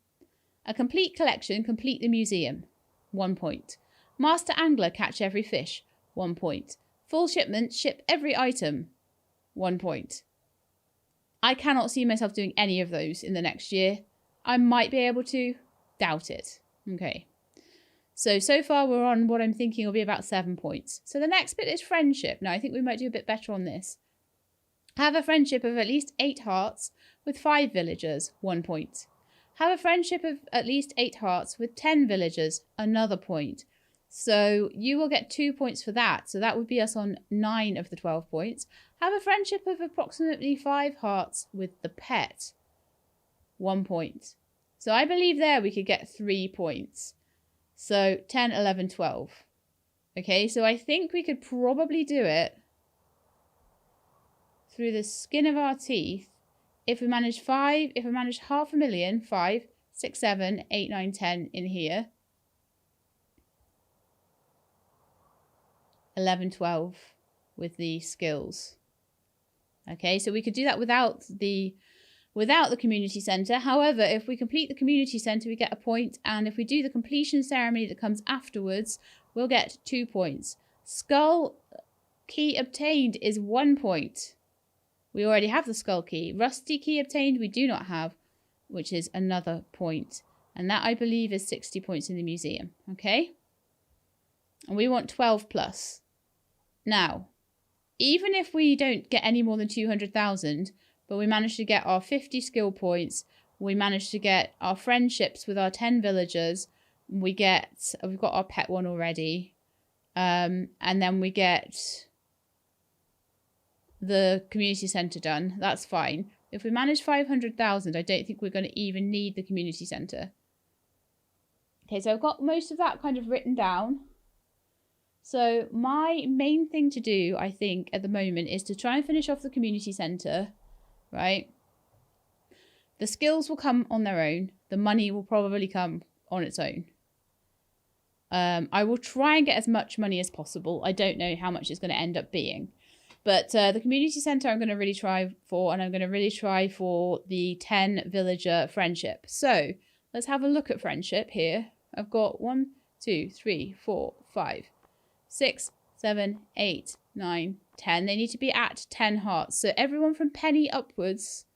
A complete collection, complete the museum, 1 point. Master angler, catch every fish, 1 point. Full shipment, ship every item, 1 point. I cannot see myself doing any of those in the next year. I might be able to, doubt it. Okay. So far we're on what I'm thinking will be about 7 points. So the next bit is friendship. Now I think we might do a bit better on this. Have a friendship of at least 8 hearts with 5 villagers, 1 point. Have a friendship of at least 8 hearts with 10 villagers, another point. So you will get 2 points for that. So that would be us on 9 of the 12 points. Have a friendship of approximately 5 hearts with the pet, 1 point. So I believe there we could get 3 points. So 10, 11, 12. Okay, so I think we could probably do it through the skin of our teeth if we manage 5, if we manage 500,000, 5, 6, 7, 8, 9, 10 in here. 11, 12 with the skills. Okay, so we could do that without the community center. However, if we complete the community center, we get a point. And if we do the completion ceremony that comes afterwards, we'll get 2 points. Skull key obtained is 1 point. We already have the skull key. Rusty key obtained we do not have, which is another point. And that, I believe, is 60 points in the museum. Okay? And we want 12 plus. Now, even if we don't get any more than 200,000, but we manage to get our 50 skill points, we manage to get our friendships with our 10 villagers, we've got our pet one already, and then we get the community centre done, that's fine. If we manage 500,000, I don't think we're going to even need the community centre. Okay, so I've got most of that kind of written down. So my main thing to do, I think, at the moment is to try and finish off the community centre, right? The skills will come on their own. The money will probably come on its own. I will try and get as much money as possible. I don't know how much it's going to end up being. But the community centre I'm going to really try for, and I'm going to really try for the 10 villager friendship. So let's have a look at friendship here. I've got 1, 2, 3, 4, 5, 6, 7, 8, 9, 10. They need to be at 10 hearts. So everyone from Penny upwards,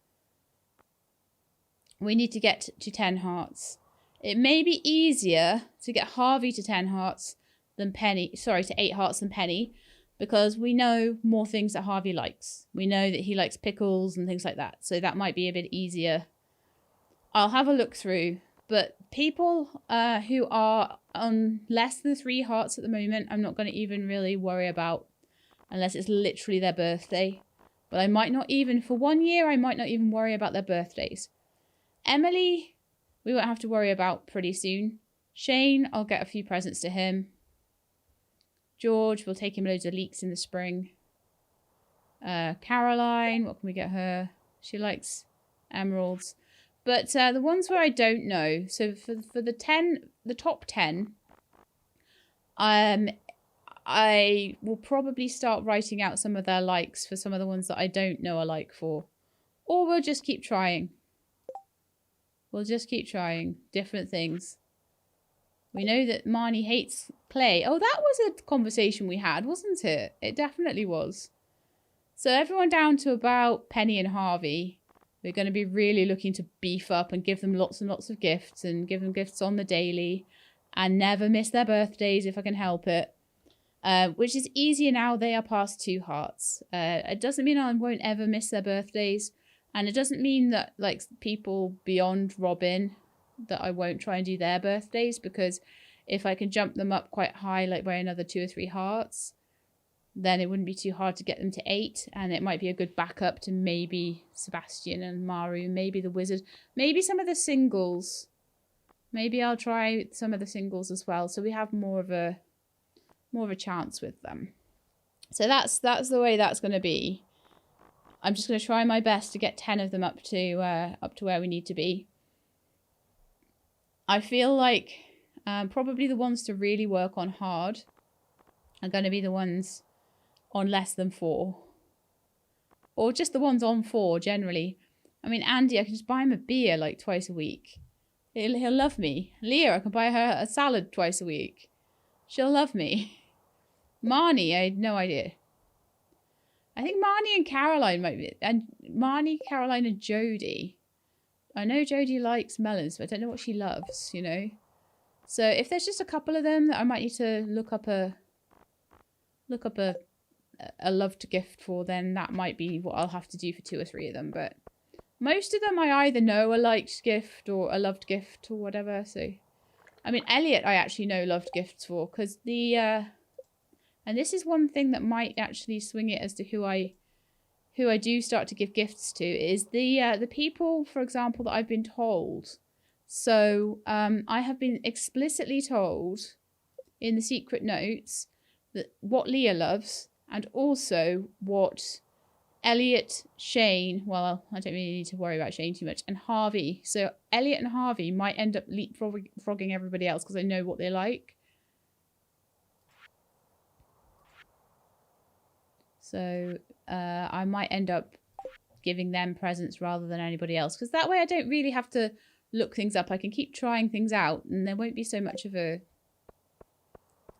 we need to get to 10 hearts. It may be easier to get Harvey to 10 hearts than Penny, sorry, to 8 hearts than Penny, because we know more things that Harvey likes. We know that he likes pickles and things like that. So that might be a bit easier. I'll have a look through. But people who are on less than 3 hearts at the moment, I'm not going to even really worry about unless it's literally their birthday. But I might not even, for 1 year, I might not even worry about their birthdays. Emily, we won't have to worry about pretty soon. Shane, I'll get a few presents to him. George, we'll take him loads of leeks in the spring. Caroline, what can we get her? She likes emeralds. But the ones where I don't know, so for the top 10, I will probably start writing out some of their likes for some of the ones that I don't know a like for. Or we'll just keep trying. We'll just keep trying different things. We know that Marnie hates play. Oh, that was a conversation we had, wasn't it? It definitely was. So everyone down to about Penny and Harvey, we're going to be really looking to beef up and give them lots and lots of gifts and give them gifts on the daily and never miss their birthdays if I can help it. Which is easier now. They are past 2 hearts. It doesn't mean I won't ever miss their birthdays. And it doesn't mean that like people beyond Robin that I won't try and do their birthdays, because if I can jump them up quite high, like by another 2 or 3 hearts, then it wouldn't be too hard to get them to 8, and it might be a good backup to maybe Sebastian and Maru, maybe the wizard, maybe some of the singles. Maybe I'll try some of the singles as well, so we have more of a chance with them. So that's the way that's going to be. I'm just going to try my best to get 10 of them up to where we need to be. I feel like probably the ones to really work on hard are going to be the ones on less than 4. Or just the ones on 4 generally. I mean, Andy, I can just buy him a beer like twice a week. He'll love me. Leah, I can buy her a salad twice a week. She'll love me. Marnie, I had no idea. I think Marnie and Caroline might be. And Marnie, Caroline and Jodie. I know Jodie likes melons, but I don't know what she loves, you know. So if there's just a couple of them, I might need to look up a loved gift for, then that might be what I'll have to do for 2 or 3 of them. But most of them I either know a liked gift or a loved gift or whatever. So, I mean, Elliot I actually know loved gifts for, because the, and this is one thing that might actually swing it as to who I do start to give gifts to, is the people, for example, that I've been told. So I have been explicitly told in the secret notes that what Leah loves and also what Elliot, Shane. Well, I don't really need to worry about Shane too much. And Harvey. So Elliot and Harvey might end up leapfrogging everybody else because I know what they like. So I might end up giving them presents rather than anybody else. Because that way I don't really have to look things up. I can keep trying things out and there won't be so much of a...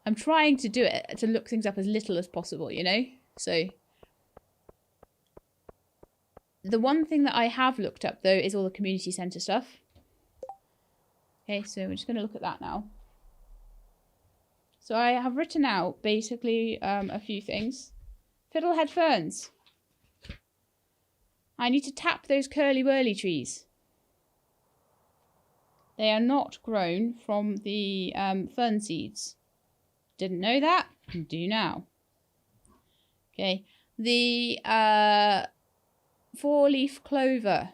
I'm trying to do it, to look things up as little as possible, you know? So the one thing that I have looked up, though, is all the community centre stuff. Okay, so we're just going to look at that now. So I have written out, basically, a few things. Fiddlehead ferns. I need to tap those curly-whirly trees. They are not grown from the fern seeds. Didn't know that? Do now. Okay. The 4-leaf clover.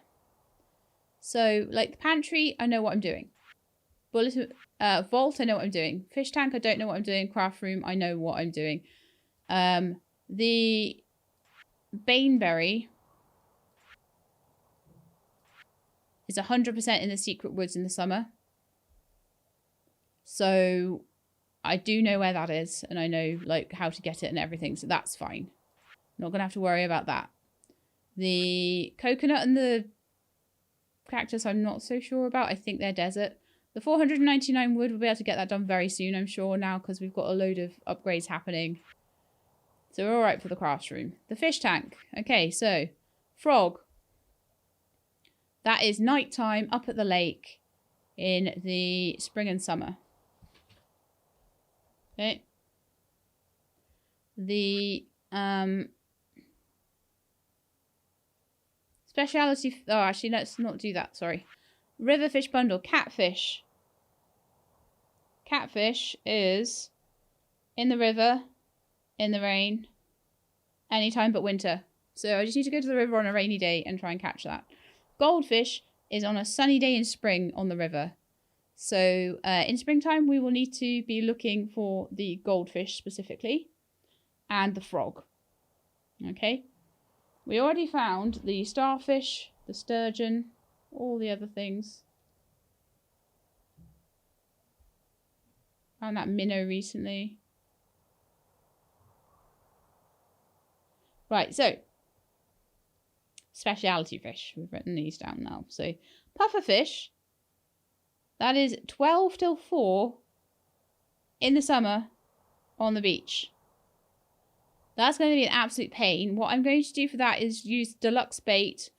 So, like the pantry, I know what I'm doing. Vault, I know what I'm doing. Fish tank, I don't know what I'm doing. Craft room, I know what I'm doing. The baneberry is 100% in the secret woods in the summer. So I do know where that is, and I know like how to get it and everything, so that's fine. Not gonna have to worry about that. The coconut and the cactus I'm not so sure about. I think they're desert. The 499 wood, we'll be able to get that done very soon, I'm sure, now, because we've got a load of upgrades happening. So we're alright for the craft room. The fish tank. Okay, so frog. That is nighttime up at the lake in the spring and summer. Okay. The speciality. Oh, actually, let's not do that. Sorry. River fish bundle. Catfish. Catfish is in the river, in the rain, anytime but winter. So I just need to go to the river on a rainy day and try and catch that. Goldfish is on a sunny day in spring on the river. So in springtime, we will need to be looking for the goldfish specifically and the frog. Okay. We already found the starfish, the sturgeon, all the other things. Found that minnow recently. Right, so speciality fish. We've written these down now. So pufferfish. That is 12 till 4 in the summer on the beach. That's going to be an absolute pain. What I'm going to do for that is use deluxe bait.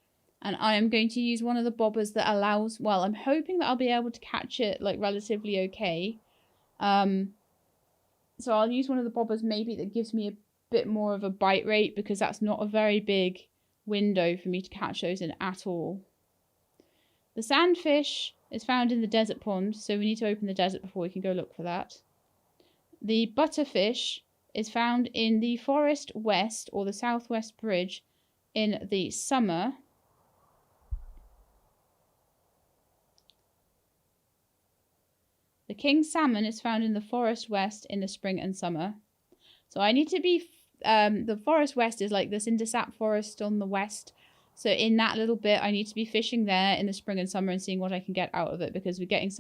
And I am going to use one of the bobbers that allows... Well, I'm hoping that I'll be able to catch it like relatively okay. So I'll use one of the bobbers maybe that gives me a bit more of a bite rate. Because that's not a very big window for me to catch those in at all. The sandfish is found in the desert pond, so we need to open the desert before we can go look for that. The butterfish is found in the forest west or the southwest bridge in the summer. The king salmon is found in the forest west in the spring and summer. So I need to be... the forest west is like the cindersap forest on the west. So in that little bit, I need to be fishing there in the spring and summer and seeing what I can get out of it. Because we're getting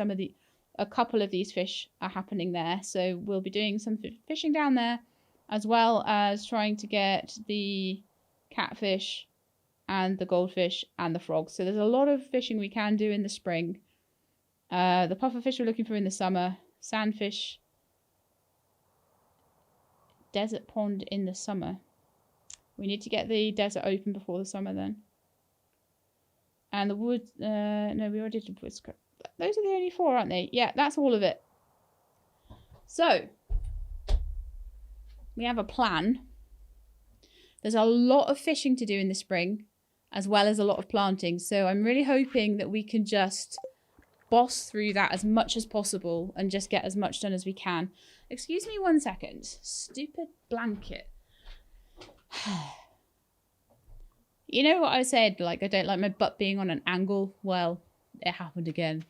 a couple of these fish are happening there. So we'll be doing some fishing down there. As well as trying to get the catfish and the goldfish and the frogs. So there's a lot of fishing we can do in the spring. The pufferfish we're looking for in the summer. Sandfish. Desert pond in the summer. We need to get the desert open before the summer then. And the wood... no, we already did wood scrap. Those are the only 4, aren't they? Yeah, that's all of it. So, we have a plan. There's a lot of fishing to do in the spring, as well as a lot of planting. So I'm really hoping that we can just boss through that as much as possible and just get as much done as we can. Excuse me 1 second. Stupid blanket. You know what I said? Like, I don't like my butt being on an angle. Well, it happened again.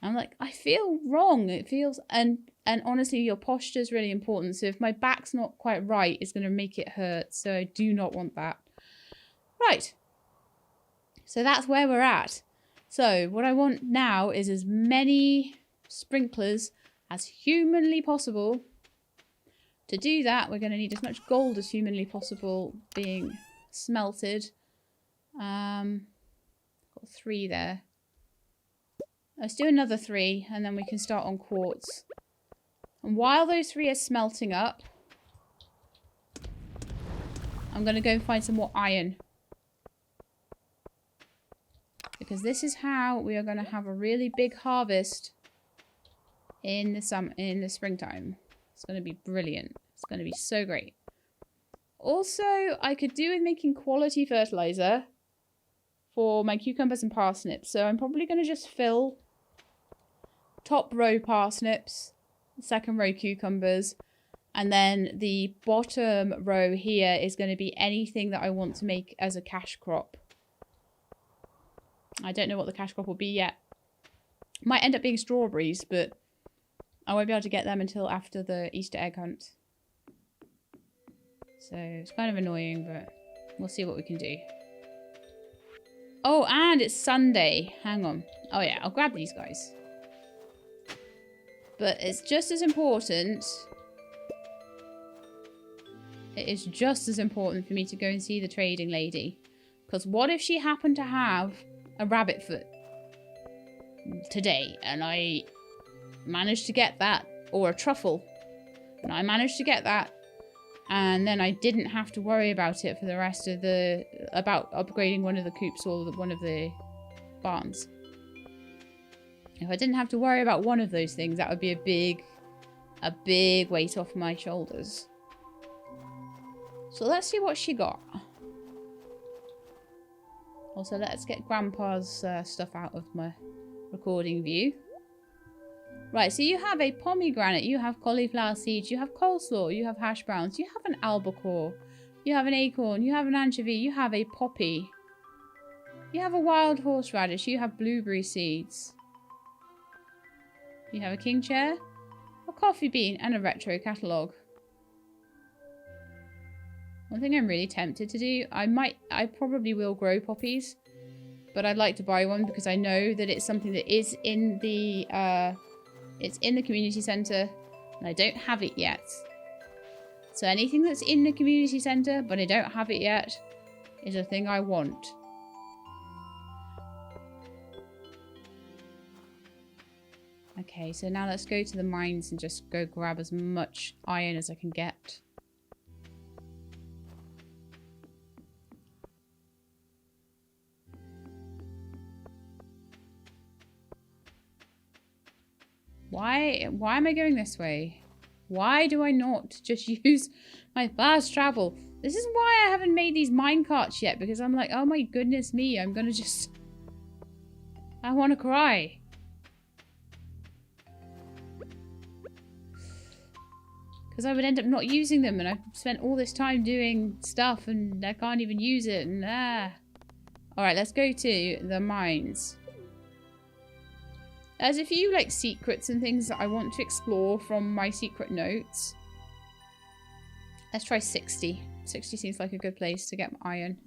I'm like, I feel wrong. It feels... And honestly, your posture is really important. So if my back's not quite right, it's going to make it hurt. So I do not want that. Right. So that's where we're at. So what I want now is as many sprinklers as humanly possible. To do that, we're going to need as much gold as humanly possible being smelted. Got 3 there. Let's do another 3 and then we can start on quartz. And while those 3 are smelting up, I'm going to go and find some more iron. Because this is how we are going to have a really big harvest in the springtime. It's going to be brilliant. It's going to be so great. Also, I could do with making quality fertilizer for my cucumbers and parsnips. So I'm probably going to just fill top row parsnips, second row cucumbers, and then the bottom row here is going to be anything that I want to make as a cash crop. I don't know what the cash crop will be yet. Might end up being strawberries, but I won't be able to get them until after the Easter egg hunt. So it's kind of annoying, but we'll see what we can do. Oh, and it's Sunday. Hang on. Oh yeah, I'll grab these guys. But it's just as important. It is just as important for me to go and see the trading lady. Because what if she happened to have a rabbit foot today and I managed to get that, or a truffle, and I managed to get that, and then I didn't have to worry about it for the rest of about upgrading one of the coops or one of the barns. If I didn't have to worry about one of those things, that would be a big weight off my shoulders. So let's see what she got. Also, let's get Grandpa's stuff out of my recording view. Right, so you have a pomegranate, you have cauliflower seeds, you have coleslaw, you have hash browns, you have an albacore, you have an acorn, you have an anchovy, you have a poppy, you have a wild horseradish, you have blueberry seeds, you have a king chair, a coffee bean, and a retro catalogue. One thing I'm really tempted to do, I probably will grow poppies, but I'd like to buy one because I know that it's something that is in the community centre, and I don't have it yet. So anything that's in the community centre, but I don't have it yet, is a thing I want. Okay, so now let's go to the mines and just go grab as much iron as I can get. Why am I going this way? Why do I not just use my fast travel? This is why I haven't made these mine carts yet, because I'm like, oh my goodness me, I'm gonna just... I want to cry. Because I would end up not using them, and I've spent all this time doing stuff and I can't even use it, and Alright, let's go to the mines. There's a few like secrets and things that I want to explore from my secret notes. Let's try 60. 60 seems like a good place to get iron.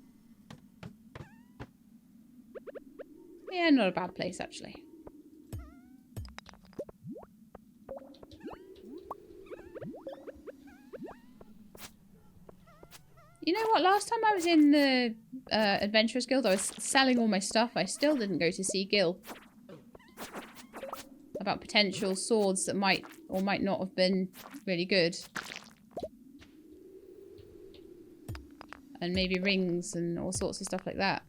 Yeah, not a bad place actually. You know what? Last time I was in the Adventurers Guild, I was selling all my stuff. I still didn't go to see Gil about potential swords that might or might not have been really good. And maybe rings and all sorts of stuff like that.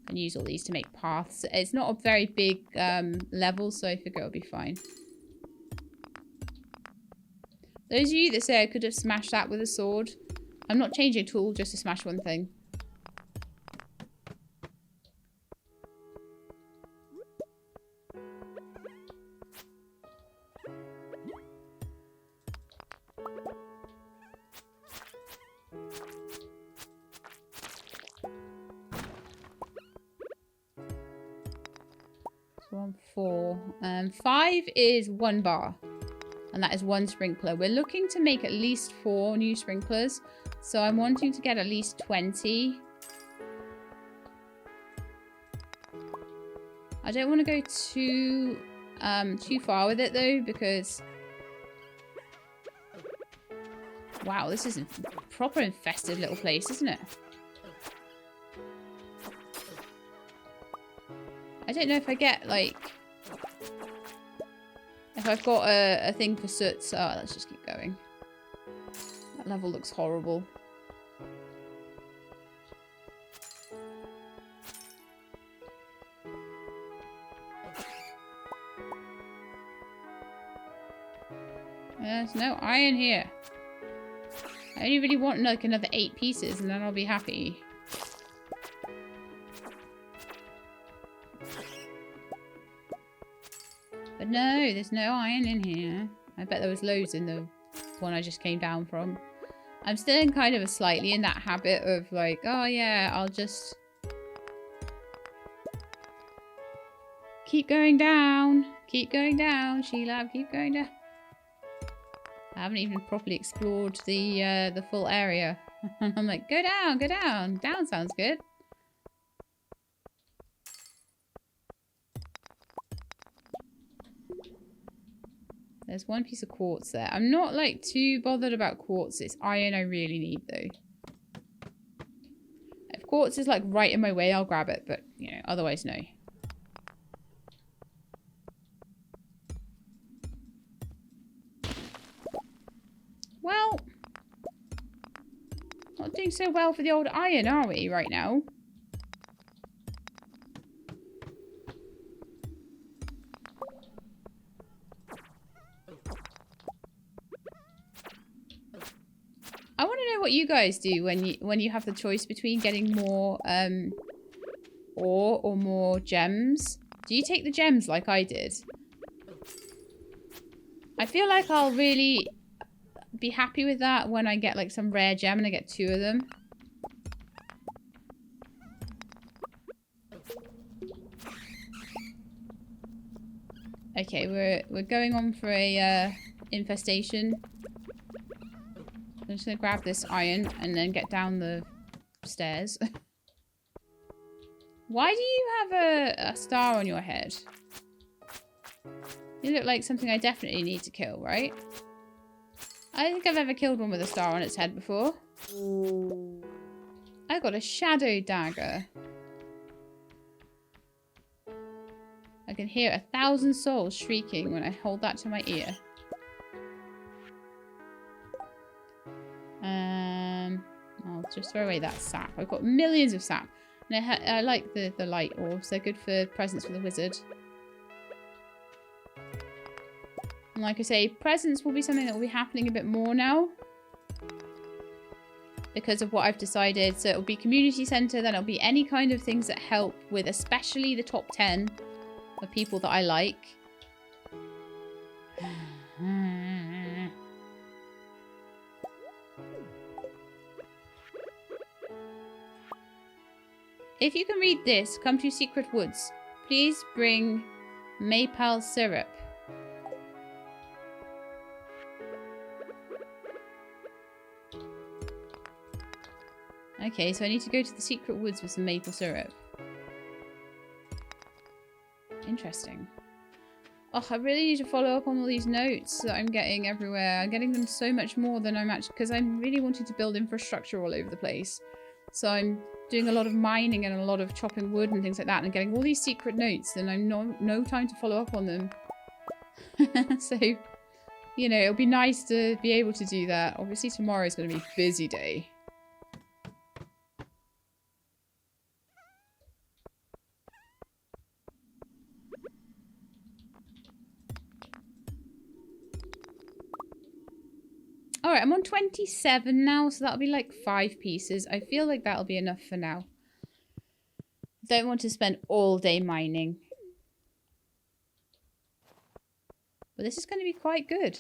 And use all these to make paths. It's not a very big level, so I figure it'll be fine. Those of you that say I could have smashed that with a sword, I'm not changing a tool just to smash one thing. So 1, 4. 5 is 1 bar. And that is 1 sprinkler. We're looking to make at least 4 new sprinklers. So I'm wanting to get at least 20. I don't want to go too far with it though, because wow, this is a proper infested little place, isn't it? I don't know if I get like, if I've got a thing for soots. Oh, let's just keep going. That level looks horrible. There's no iron here. I only really want like another 8 pieces and then I'll be happy. But no, there's no iron in here. I bet there was loads in the one I just came down from. I'm still in kind of a slightly in that habit of like, oh yeah, I'll just keep going down. Keep going down, Sheila, keep going down. I haven't even properly explored the full area. I'm like, go down, go down. Down sounds good. There's 1 piece of quartz there. I'm not like too bothered about quartz. It's iron I really need though. If quartz is like right in my way, I'll grab it. But, you know, otherwise no. Well, not doing so well for the old iron, are we, right now? I want to know what you guys do when you have the choice between getting more ore or more gems. Do you take the gems like I did? I feel like I'll really be happy with that when I get like some rare gem and I get 2 of them. Okay, we're going on for a infestation. I'm just gonna grab this iron and then get down the stairs. Why do you have a star on your head? You look like something I definitely need to kill, right? I don't think I've ever killed one with a star on its head before. I got a shadow dagger. I can hear 1,000 souls shrieking when I hold that to my ear. I'll just throw away that sap. I've got millions of sap. And I like the light orbs. They're good for presents for the wizard. And like I say, presents will be something that will be happening a bit more now. Because of what I've decided. So it'll be community centre, then it'll be any kind of things that help with especially the top 10 of people that I like. If you can read this, come to Secret Woods. Please bring maple syrup. Okay, so I need to go to the Secret Woods with some maple syrup. Interesting. Oh, I really need to follow up on all these notes that I'm getting everywhere. I'm getting them so much more than I'm actually... Because I'm really wanting to build infrastructure all over the place. So I'm doing a lot of mining and a lot of chopping wood and things like that. And I'm getting all these secret notes and I'm no time to follow up on them. So, you know, it'll be nice to be able to do that. Obviously tomorrow is going to be a busy day. Alright, I'm on 27 now, so that'll be like 5 pieces. I feel like that'll be enough for now. Don't want to spend all day mining. But this is going to be quite good.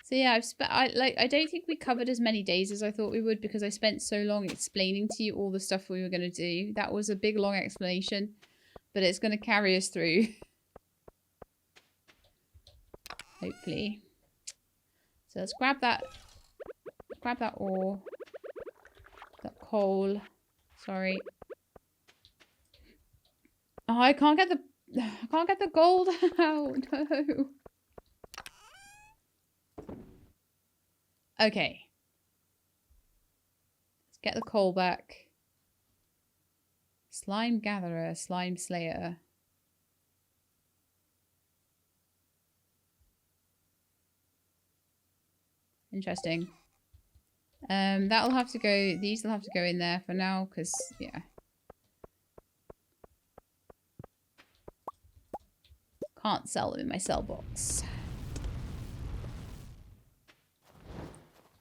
So yeah, I don't think we covered as many days as I thought we would because I spent so long explaining to you all the stuff we were going to do. That was a big long explanation, but it's going to carry us through. hopefully. So let's grab that ore. That coal. Sorry. Oh, I can't get the gold out. No. Okay. Let's get the coal back. Slime gatherer, slime slayer. Interesting. That'll have to go. These will have to go in there for now, because yeah. Can't sell them in my sell box.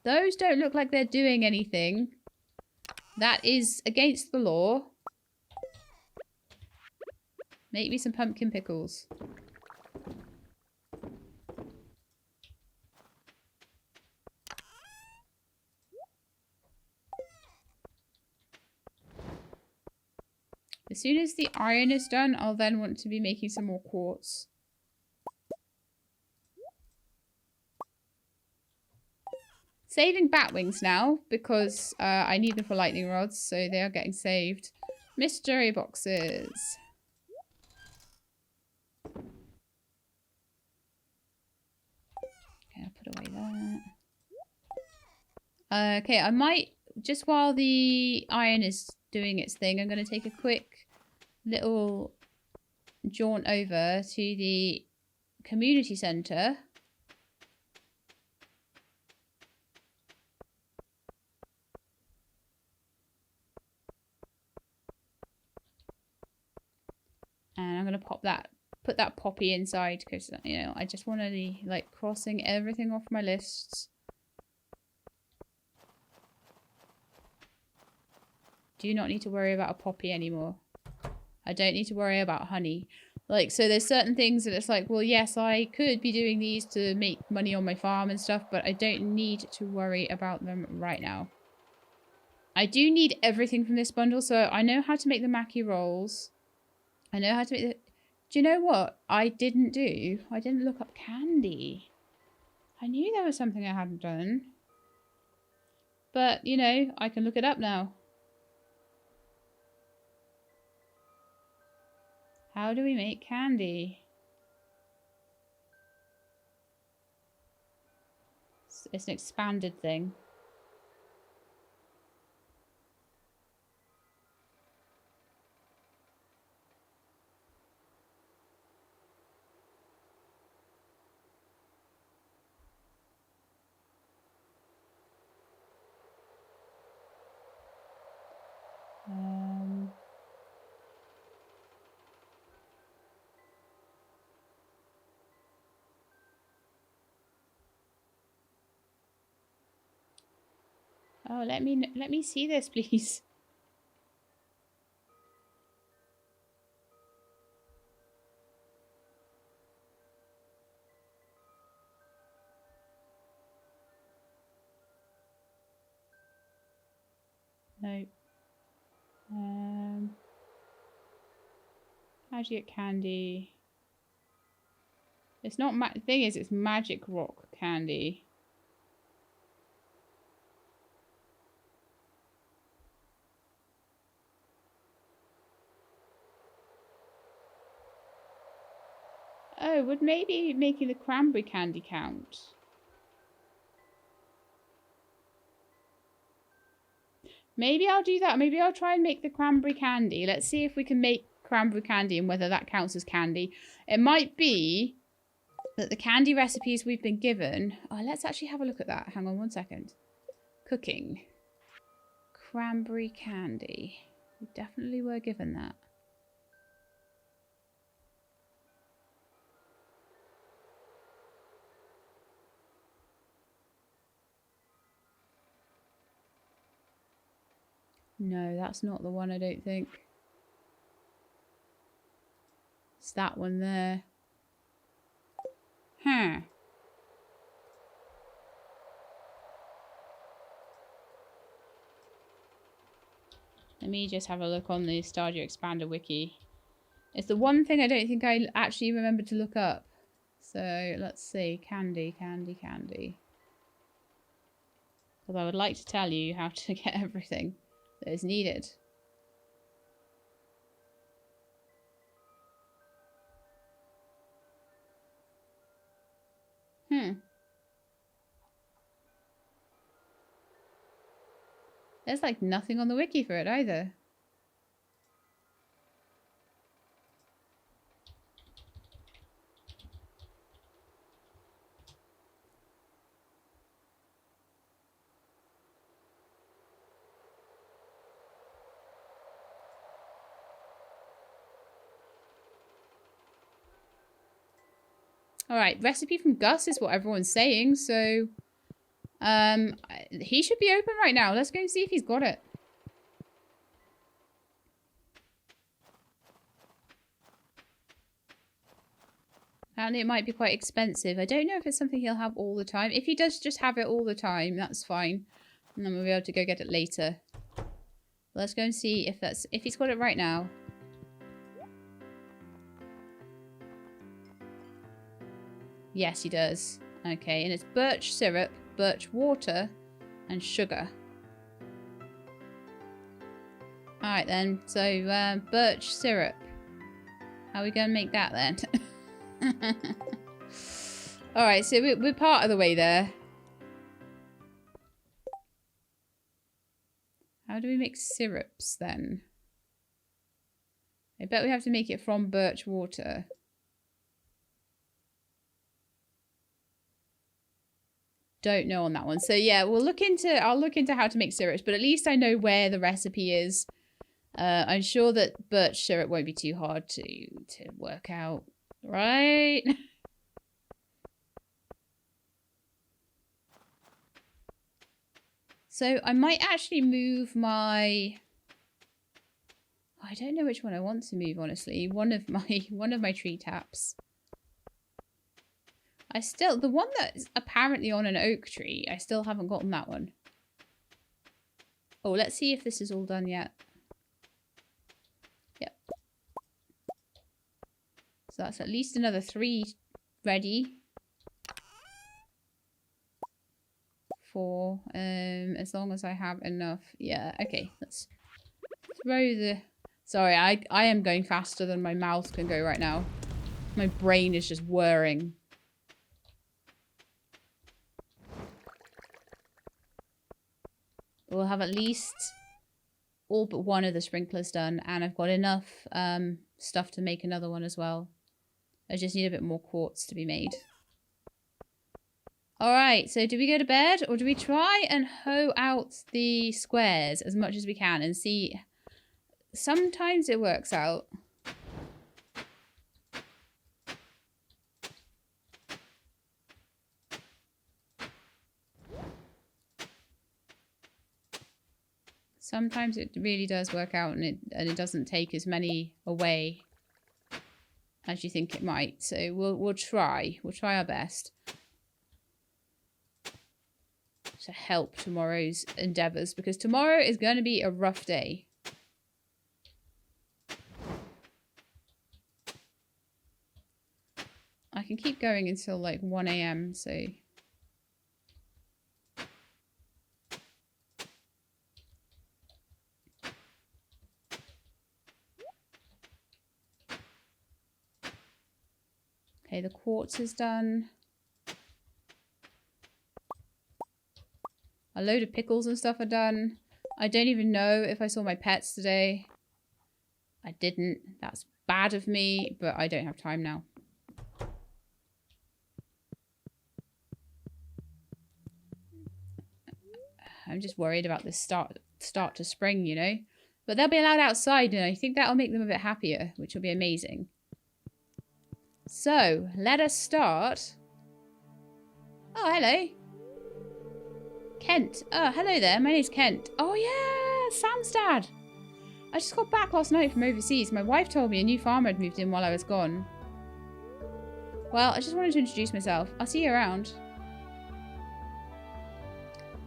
Those don't look like they're doing anything. That is against the law. Make me some pumpkin pickles. As soon as the iron is done, I'll then want to be making some more quartz. Saving bat wings now, because I need them for lightning rods, so they are getting saved. Mystery boxes. Okay, I'll put away that. Okay, I might, just while the iron is doing its thing, I'm going to take a quick little jaunt over to the community centre. And I'm going to put that poppy inside because, you know, I just want to be like crossing everything off my lists. Do not need to worry about a poppy anymore. I don't need to worry about honey. Like, so there's certain things that it's like, well, yes, I could be doing these to make money on my farm and stuff, but I don't need to worry about them right now. I do need everything from this bundle, so I know how to make the Mackie rolls. I know how to make the... Do you know what I didn't do? I didn't look up candy. I knew there was something I hadn't done. But, you know, I can look it up now. How do we make candy? It's an expanded thing. Oh, let me see this, please. No. How'd you get candy? It's not the thing is, it's magic rock candy. Oh, would maybe making the cranberry candy count? Maybe I'll do that. Maybe I'll try and make the cranberry candy. Let's see if we can make cranberry candy and whether that counts as candy. It might be that the candy recipes we've been given... Oh, let's actually have a look at that. Hang on one second. Cooking. Cranberry candy. We definitely were given that. No, that's not the one, I don't think. It's that one there. Huh. Let me just have a look on the Stardew Expander wiki. It's the one thing I don't think I actually remembered to look up. So let's see. Candy, candy, candy. Because I would like to tell you how to get everything that is needed. There's like nothing on the wiki for it either. Alright, recipe from Gus is what everyone's saying, so... he should be open right now. Let's go and see if he's got it. Apparently it might be quite expensive. I don't know if it's something he'll have all the time. If he does just have it all the time, that's fine. And then we'll be able to go get it later. Let's go and see if he's got it right now. Yes, he does. Okay, and it's birch syrup, birch water, and sugar. Alright then, so birch syrup. How are we going to make that then? Alright, so we're part of the way there. How do we make syrups then? I bet we have to make it from birch water. Don't know on that one. So yeah, I'll look into how to make syrups, but at least I know where the recipe is. I'm sure that birch syrup won't be too hard to work out, right? So I might actually move my... I don't know which one I want to move, honestly. One of my tree taps. The one that's apparently on an oak tree, I still haven't gotten that one. Oh, let's see if this is all done yet. Yep. So that's at least another 3 ready. For, as long as I have enough. Yeah, okay. Let's throw the... Sorry, I am going faster than my mouth can go right now. My brain is just whirring. We'll have at least all but one of the sprinklers done, and I've got enough stuff to make another one as well. I just need a bit more quartz to be made. Alright, so do we go to bed, or do we try and hoe out the squares as much as we can and see? Sometimes it works out. Sometimes it really does work out, and it doesn't take as many away as you think it might. So we'll try. We'll try our best to help tomorrow's endeavours, because tomorrow is going to be a rough day. I can keep going until like 1 AM, so... Okay, the quartz is done. A load of pickles and stuff are done. I don't even know if I saw my pets today. I didn't. That's bad of me, but I don't have time now. I'm just worried about this start to spring, you know? But they'll be allowed outside, and I think that'll make them a bit happier, which will be amazing. So, let us start. Oh, hello. Kent. Oh, hello there. My name's Kent. Oh, yeah. Sam's dad. I just got back last night from overseas. My wife told me a new farmer had moved in while I was gone. Well, I just wanted to introduce myself. I'll see you around.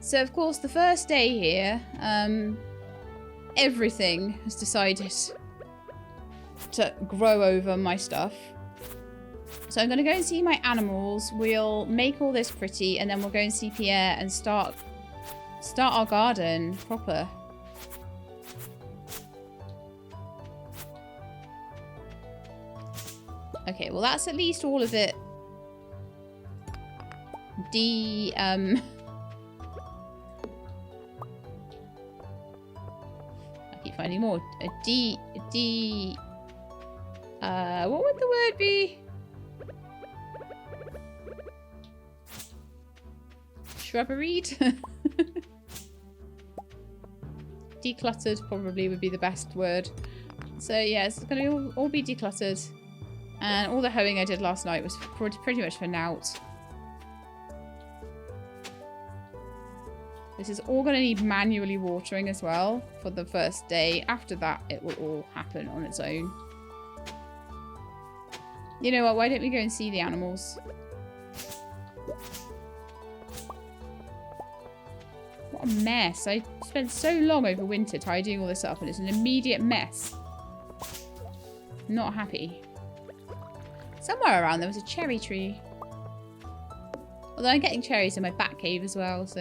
So, of course, the first day here, everything has decided to grow over my stuff. So I'm going to go and see my animals. We'll make all this pretty, and then we'll go and see Pierre and start our garden proper. Okay, well that's at least all of it. I keep finding more. What would the word be? Shrubberyed? Decluttered probably would be the best word. So yeah, it's going to all be decluttered. And all the hoeing I did last night was pretty much for naught. This is all going to need manually watering as well for the first day. After that, it will all happen on its own. You know what? Why don't we go and see the animals? What a mess. I spent so long over winter tidying all this up and it's an immediate mess. Not happy. Somewhere around there was a cherry tree. Although I'm getting cherries in my back cave as well, so...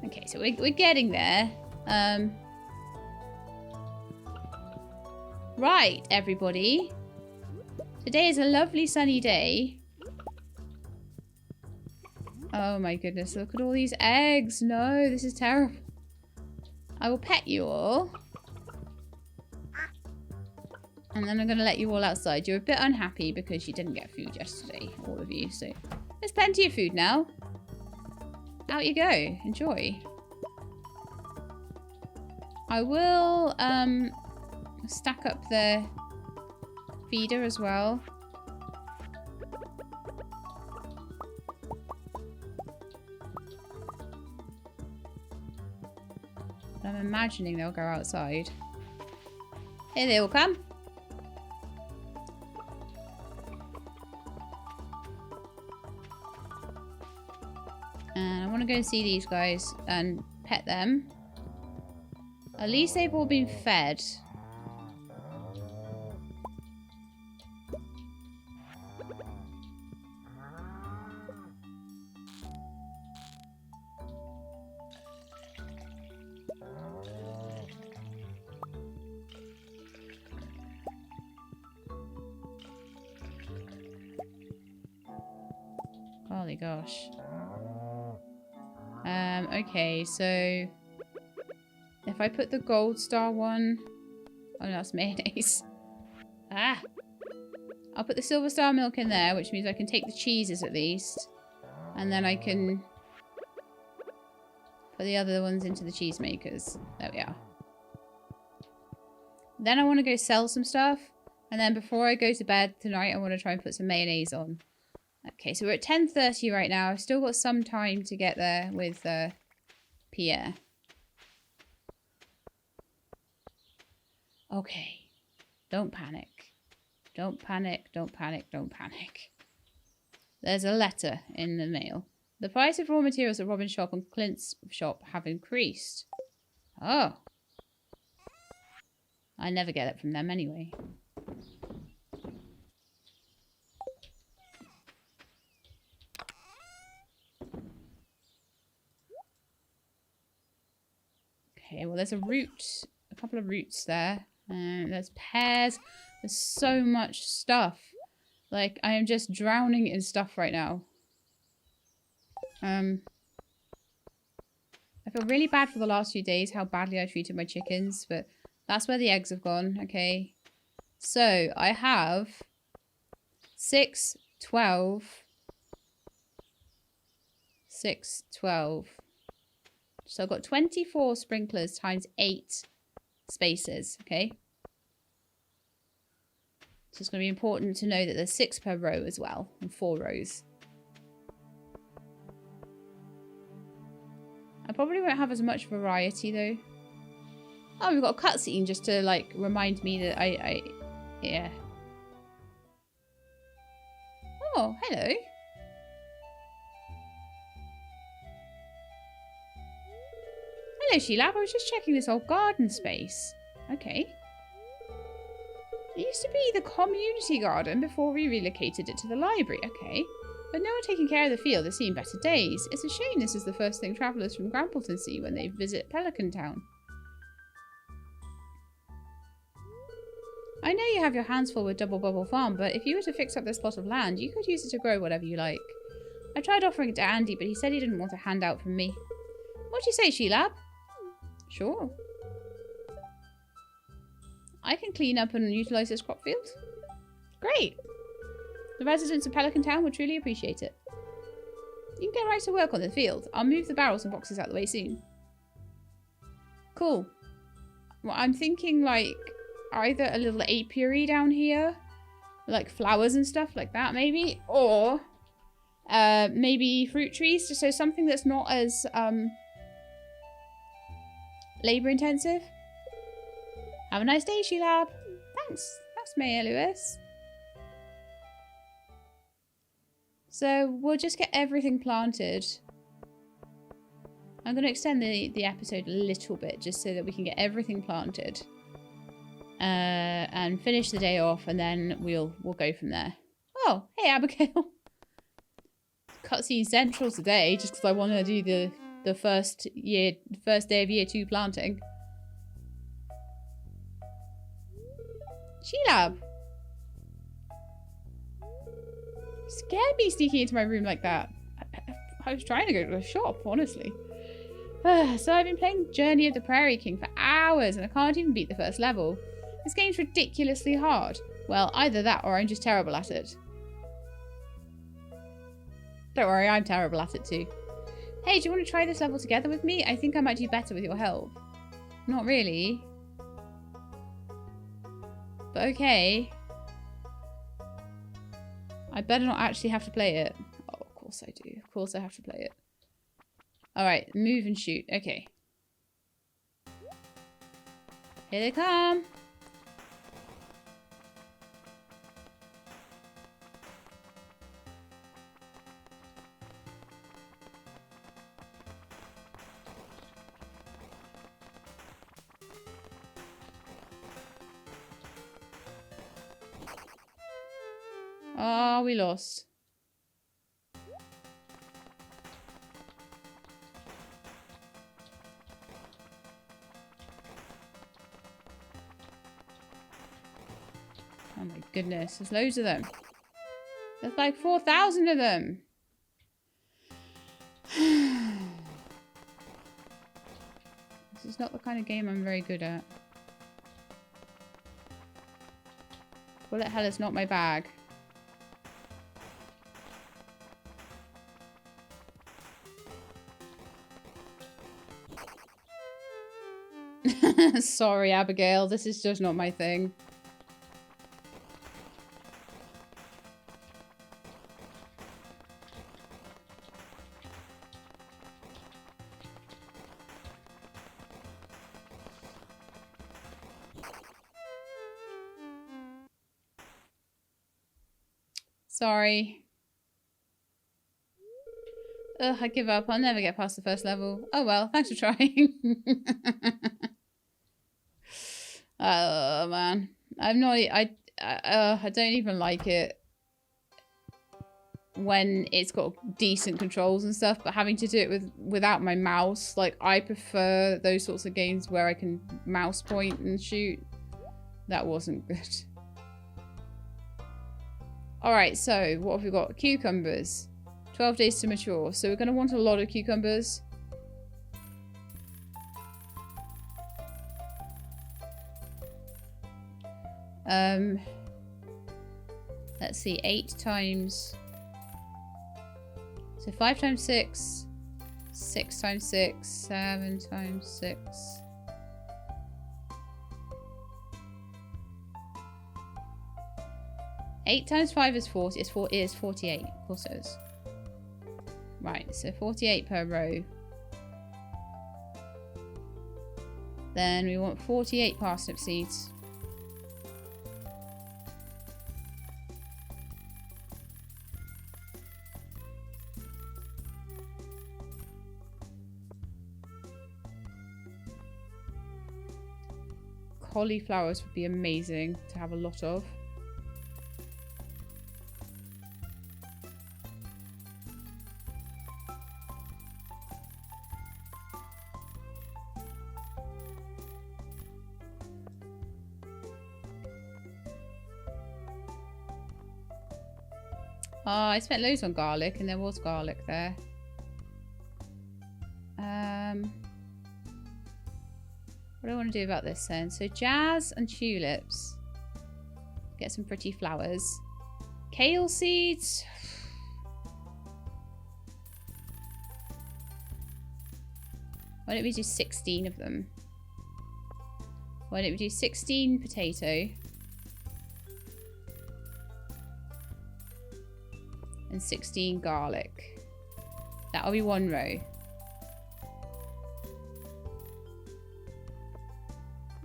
Okay, so we're getting there. Right, everybody. Today is a lovely sunny day. Oh my goodness, look at all these eggs. No, this is terrible. I will pet you all. And then I'm going to let you all outside. You're a bit unhappy because you didn't get food yesterday, all of you. So there's plenty of food now. Out you go. Enjoy. I will stack up the feeder as well. But I'm imagining they'll go outside. Here they all come. And I want to go and see these guys and pet them. At least they've all been fed. Holy gosh. Okay, so if I put the gold star one... Oh no, that's mayonnaise. Ah! I'll put the silver star milk in there, which means I can take the cheeses at least. And then I can put the other ones into the cheese makers. There we are. Then I want to go sell some stuff. And then before I go to bed tonight, I want to try and put some mayonnaise on. Okay, so we're at 10:30 right now. I've still got some time to get there with Pierre. Okay. Don't panic. Don't panic, don't panic, don't panic. There's a letter in the mail. The price of raw materials at Robin's shop and Clint's shop have increased. Oh. I never get it from them anyway. Okay, well there's a root, a couple of roots there. And there's pears. There's so much stuff. Like, I am just drowning in stuff right now. I feel really bad for the last few days, how badly I treated my chickens, but that's where the eggs have gone, okay? So, I have 6, 12. 6, 12. So I've got 24 sprinklers times 8 spaces, okay? So it's going to be important to know that there's 6 per row as well, and 4 rows. I probably won't have as much variety though. Oh, we've got a cutscene just to like remind me that yeah. Oh, hello. Hello, Sheila. I was just checking this old garden space. Okay. It used to be the community garden before we relocated it to the library. Okay. But no one taking care of the field has seen better days. It's a shame this is the first thing travellers from Grampleton see when they visit Pelican Town. I know you have your hands full with Double Bubble Farm, but if you were to fix up this plot of land, you could use it to grow whatever you like. I tried offering it to Andy, but he said he didn't want a handout from me. What do you say, She-Lab? Sure. I can clean up and utilise this crop field. Great. The residents of Pelican Town would truly appreciate it. You can get right to work on the field. I'll move the barrels and boxes out of the way soon. Cool. Well, I'm thinking like either a little apiary down here, like flowers and stuff like that maybe, or maybe fruit trees, just so something that's not as labor intensive. Have a nice day, She-Lab. Thanks. Thanks, Maya Lewis. So we'll just get everything planted. I'm going to extend the episode a little bit just so that we can get everything planted. And finish the day off, and then we'll go from there. Oh, hey Abigail. Cutscene central today, just because I want to do the first day of year 2 planting. She-Lab. Scared me sneaking into my room like that. I was trying to go to a shop, honestly. So I've been playing Journey of the Prairie King for hours, and I can't even beat the first level. This game's ridiculously hard. Well, either that or I'm just terrible at it. Don't worry, I'm terrible at it too. Hey, do you want to try this level together with me? I think I might do better with your help. Not really. But okay. I better not actually have to play it. Oh, of course I do. Of course I have to play it. Alright, move and shoot. Okay. Here they come. Oh, we lost. Oh my goodness, there's loads of them. There's like 4,000 of them. This is not the kind of game I'm very good at. Bullet hell is not my bag. Sorry, Abigail. This is just not my thing. Sorry. Ugh, I give up. I'll never get past the first level. Oh well, thanks for trying. Oh man, I'm not. I don't even like it when it's got decent controls and stuff. But having to do it without my mouse, like I prefer those sorts of games where I can mouse point and shoot. That wasn't good. All right, so what have we got? Cucumbers. 12 days to mature. So we're going to want a lot of cucumbers. Let's see, 8 times. So 5 times 6, 6 times 6, 7 times 6. Eight times 5 is 40. It is 48. Of course it is. Right, so 48 per row. Then we want 48 parsnip seeds. cauliflowers would be amazing to have a lot of. Oh, I spent loads on garlic and there was garlic there. What do I want to do about this then? So jazz and tulips. Get some pretty flowers. Kale seeds. Why don't we do 16 of them? Why don't we do 16 potato? And 16 garlic. That'll be one row.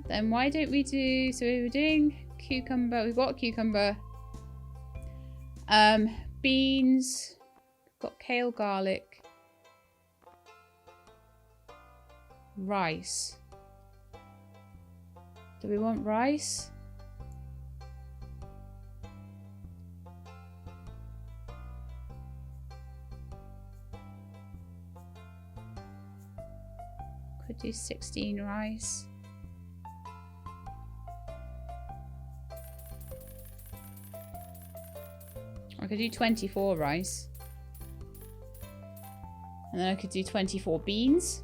Then why don't we do, so we were doing cucumber, we've got cucumber. Beans, got kale, garlic. Rice. Do we want rice? Could do 16 rice. I could do 24 rice. And then I could do 24 beans.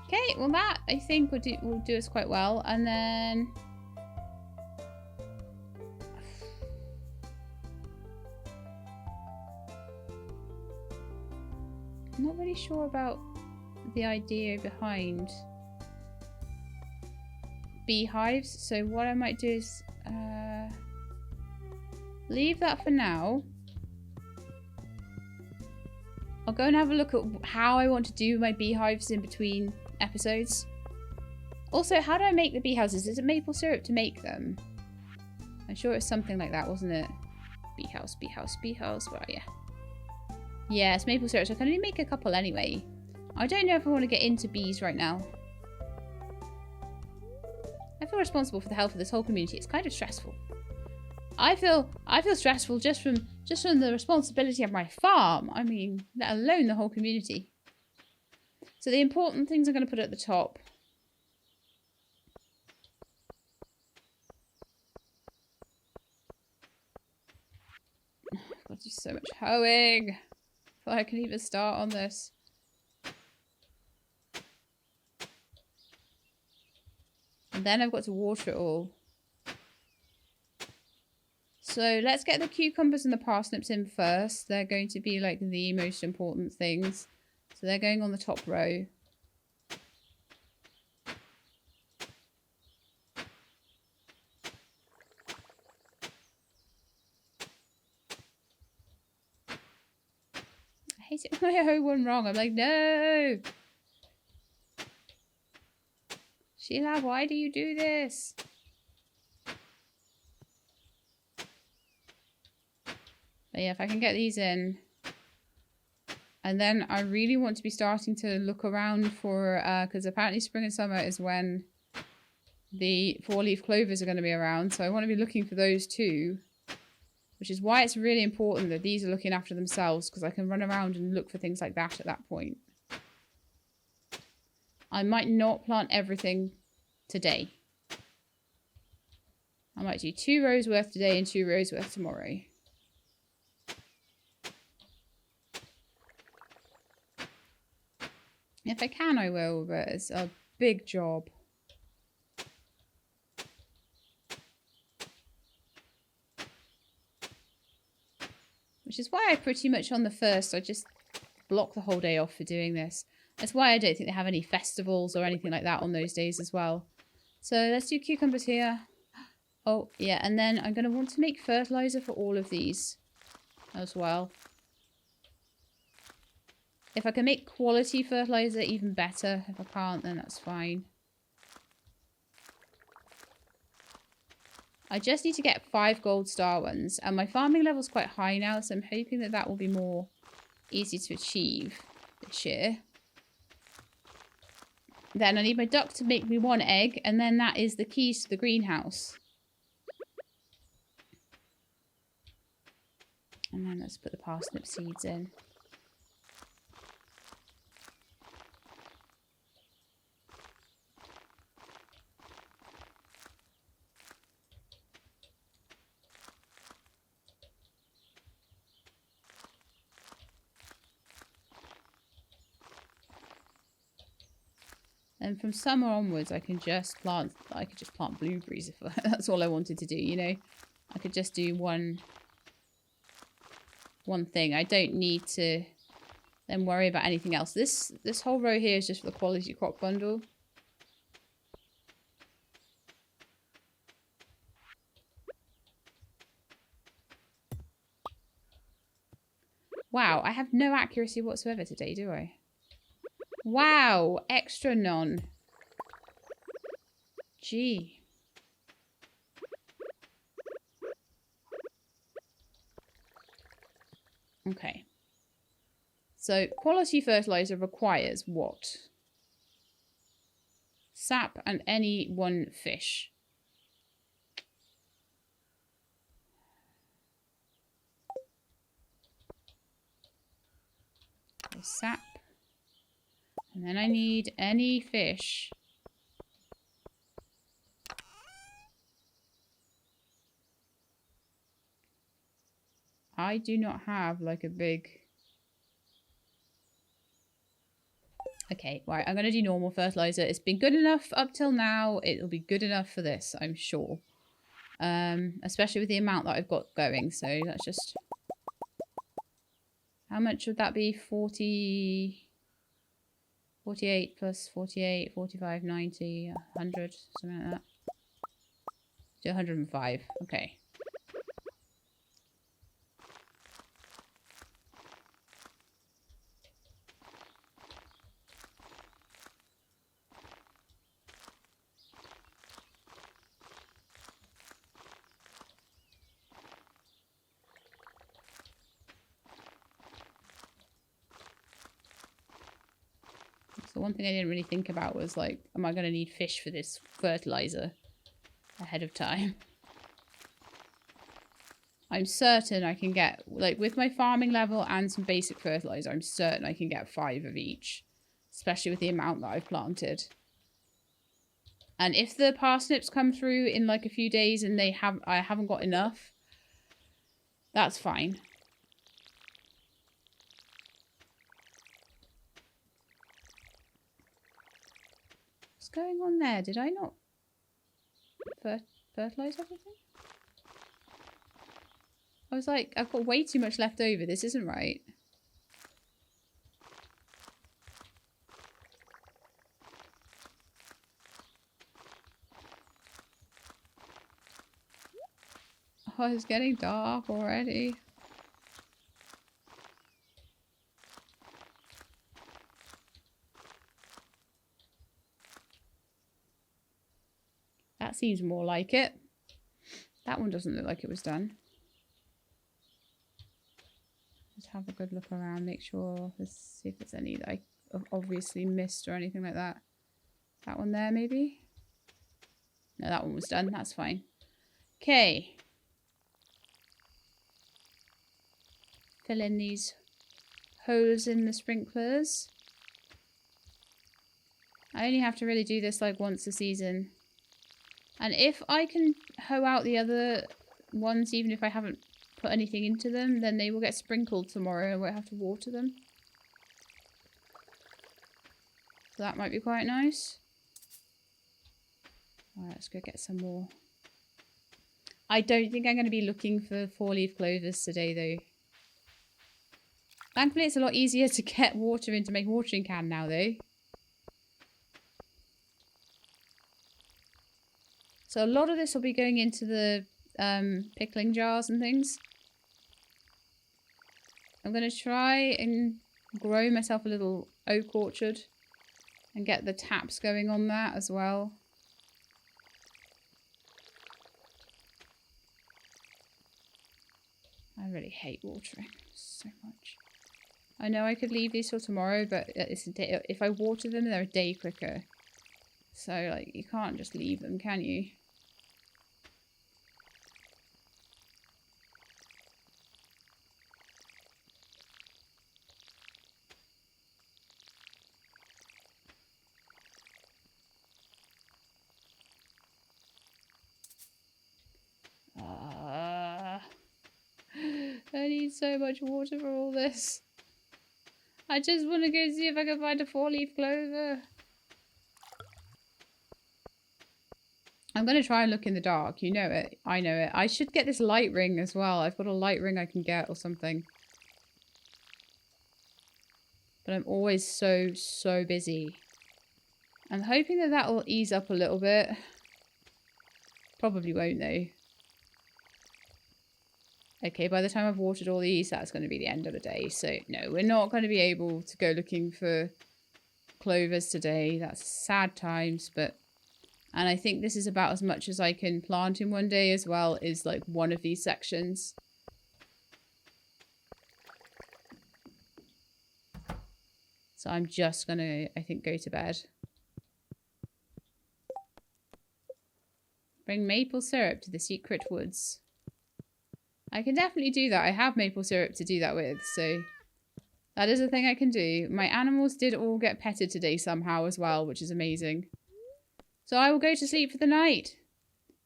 Okay, well that I think will do us quite well. And then I'm not really sure about the idea behind beehives, so what I might do is leave that for now. I'll go and have a look at how I want to do my beehives in between episodes. Also, how do I make the bee houses? Is it maple syrup to make them? I'm sure it's something like that, wasn't it? Bee house, bee house, bee house. Where are you? Yeah, it's maple syrup, so I can only make a couple anyway. I don't know if I want to get into bees right now. I feel responsible for the health of this whole community. It's kind of stressful. I feel stressful just from the responsibility of my farm. I mean, let alone the whole community. So the important things I'm going to put at the top. I've got to do so much hoeing before I can even start on this. And then I've got to water it all. So let's get the cucumbers and the parsnips in first. They're going to be like the most important things. So they're going on the top row. I hate it when I hoe one wrong. I'm like, no! Sheila, why do you do this? But yeah, if I can get these in. And then I really want to be starting to look around for, because apparently spring and summer is when the 4-leaf clovers are going to be around. So I want to be looking for those too. Which is why it's really important that these are looking after themselves, because I can run around and look for things like that at that point. I might not plant everything today. I might do 2 rows worth today and 2 rows worth tomorrow. If I can, I will, but it's a big job. Which is why I pretty much on the first, I just block the whole day off for doing this. That's why I don't think they have any festivals or anything like that on those days as well. So let's do cucumbers here. Oh, yeah, and then I'm going to want to make fertilizer for all of these as well. If I can make quality fertilizer, even better. If I can't, then that's fine. I just need to get 5 gold star ones. And my farming level's quite high now, so I'm hoping that that will be more easy to achieve this year. Then I need my duck to make me 1 egg, and then that is the keys to the greenhouse. And then let's put the parsnip seeds in. And from summer onwards, I could just plant blueberries if that's all I wanted to do, you know. I could just do one thing. I don't need to then worry about anything else. This whole row here is just for the quality crop bundle. Wow, I have no accuracy whatsoever today, do I? Wow, extra none. Gee. Okay. So, quality fertilizer requires what? Sap and any 1 fish. So sap. And then I need any fish. I do not have like a big... Okay, right, I'm going to do normal fertilizer. It's been good enough up till now. It'll be good enough for this, I'm sure. Especially with the amount that I've got going. So let's just... How much would that be? 40... 48 plus 48, 45, 90, 100, something like that. So 105, okay. So one thing I didn't really think about was like, am I going to need fish for this fertilizer ahead of time? I'm certain I can get, like with my farming level and some basic fertilizer, I'm certain I can get 5 of each. Especially with the amount that I've planted. And if the parsnips come through in like a few days and I haven't got enough, that's fine. What's going on there? Did I not fertilize everything? I was like, I've got way too much left over. This isn't right. Oh, it's getting dark already. That seems more like it. That one doesn't look like it was done. Just have a good look around, make sure, let's see if there's any that I obviously missed or anything like that. That one there, maybe? No, that one was done. That's fine. Okay. Fill in these holes in the sprinklers. I only have to really do this like once a season. And if I can hoe out the other ones, even if I haven't put anything into them, then they will get sprinkled tomorrow and I won't have to water them. So that might be quite nice. Alright, let's go get some more. I don't think I'm going to be looking for 4-leaf clovers today though. Thankfully it's a lot easier to get water in to make a watering can now though. So a lot of this will be going into the pickling jars and things. I'm going to try and grow myself a little oak orchard and get the taps going on that as well. I really hate watering so much. I know I could leave these till tomorrow, but it's a day, if I water them, they're a day quicker. So, like, you can't just leave them, can you? I need so much water for all this. I just want to go see if I can find a 4-leaf clover. I'm going to try and look in the dark. You know it. I know it. I should get this light ring as well. I've got a light ring I can get or something. But I'm always so busy. I'm hoping that that will ease up a little bit. Probably won't though. Okay, by the time I've watered all these, that's going to be the end of the day. So, no, we're not going to be able to go looking for clovers today. That's sad times, but... And I think this is about as much as I can plant in one day as well, is like one of these sections. So I'm just going to, I think, go to bed. Bring maple syrup to the secret woods. I can definitely do that. I have maple syrup to do that with, so that is a thing I can do. My animals did all get petted today somehow as well, which is amazing. So I will go to sleep for the night.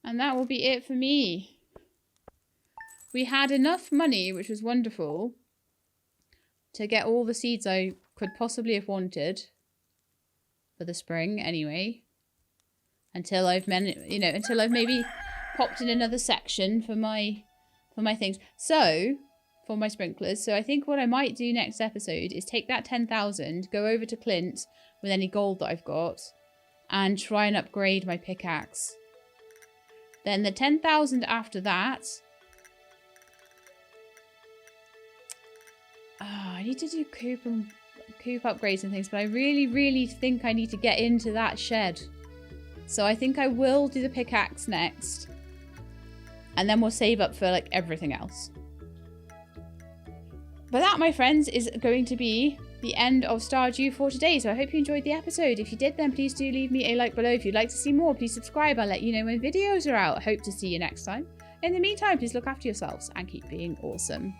And that will be it for me. We had enough money, which was wonderful, to get all the seeds I could possibly have wanted for the spring anyway. Until I've until I've maybe popped in another section for my things. So, for my sprinklers. So I think what I might do next episode is take that 10,000, go over to Clint with any gold that I've got, and try and upgrade my pickaxe. Then the 10,000 after that... I need to do coop upgrades and things, but I really think I need to get into that shed. So I think I will do the pickaxe next. And then we'll save up for, like, everything else. But that, my friends, is going to be the end of Stardew for today. So I hope you enjoyed the episode. If you did, then please do leave me a like below. If you'd like to see more, please subscribe. I'll let you know when videos are out. I hope to see you next time. In the meantime, please look after yourselves and keep being awesome.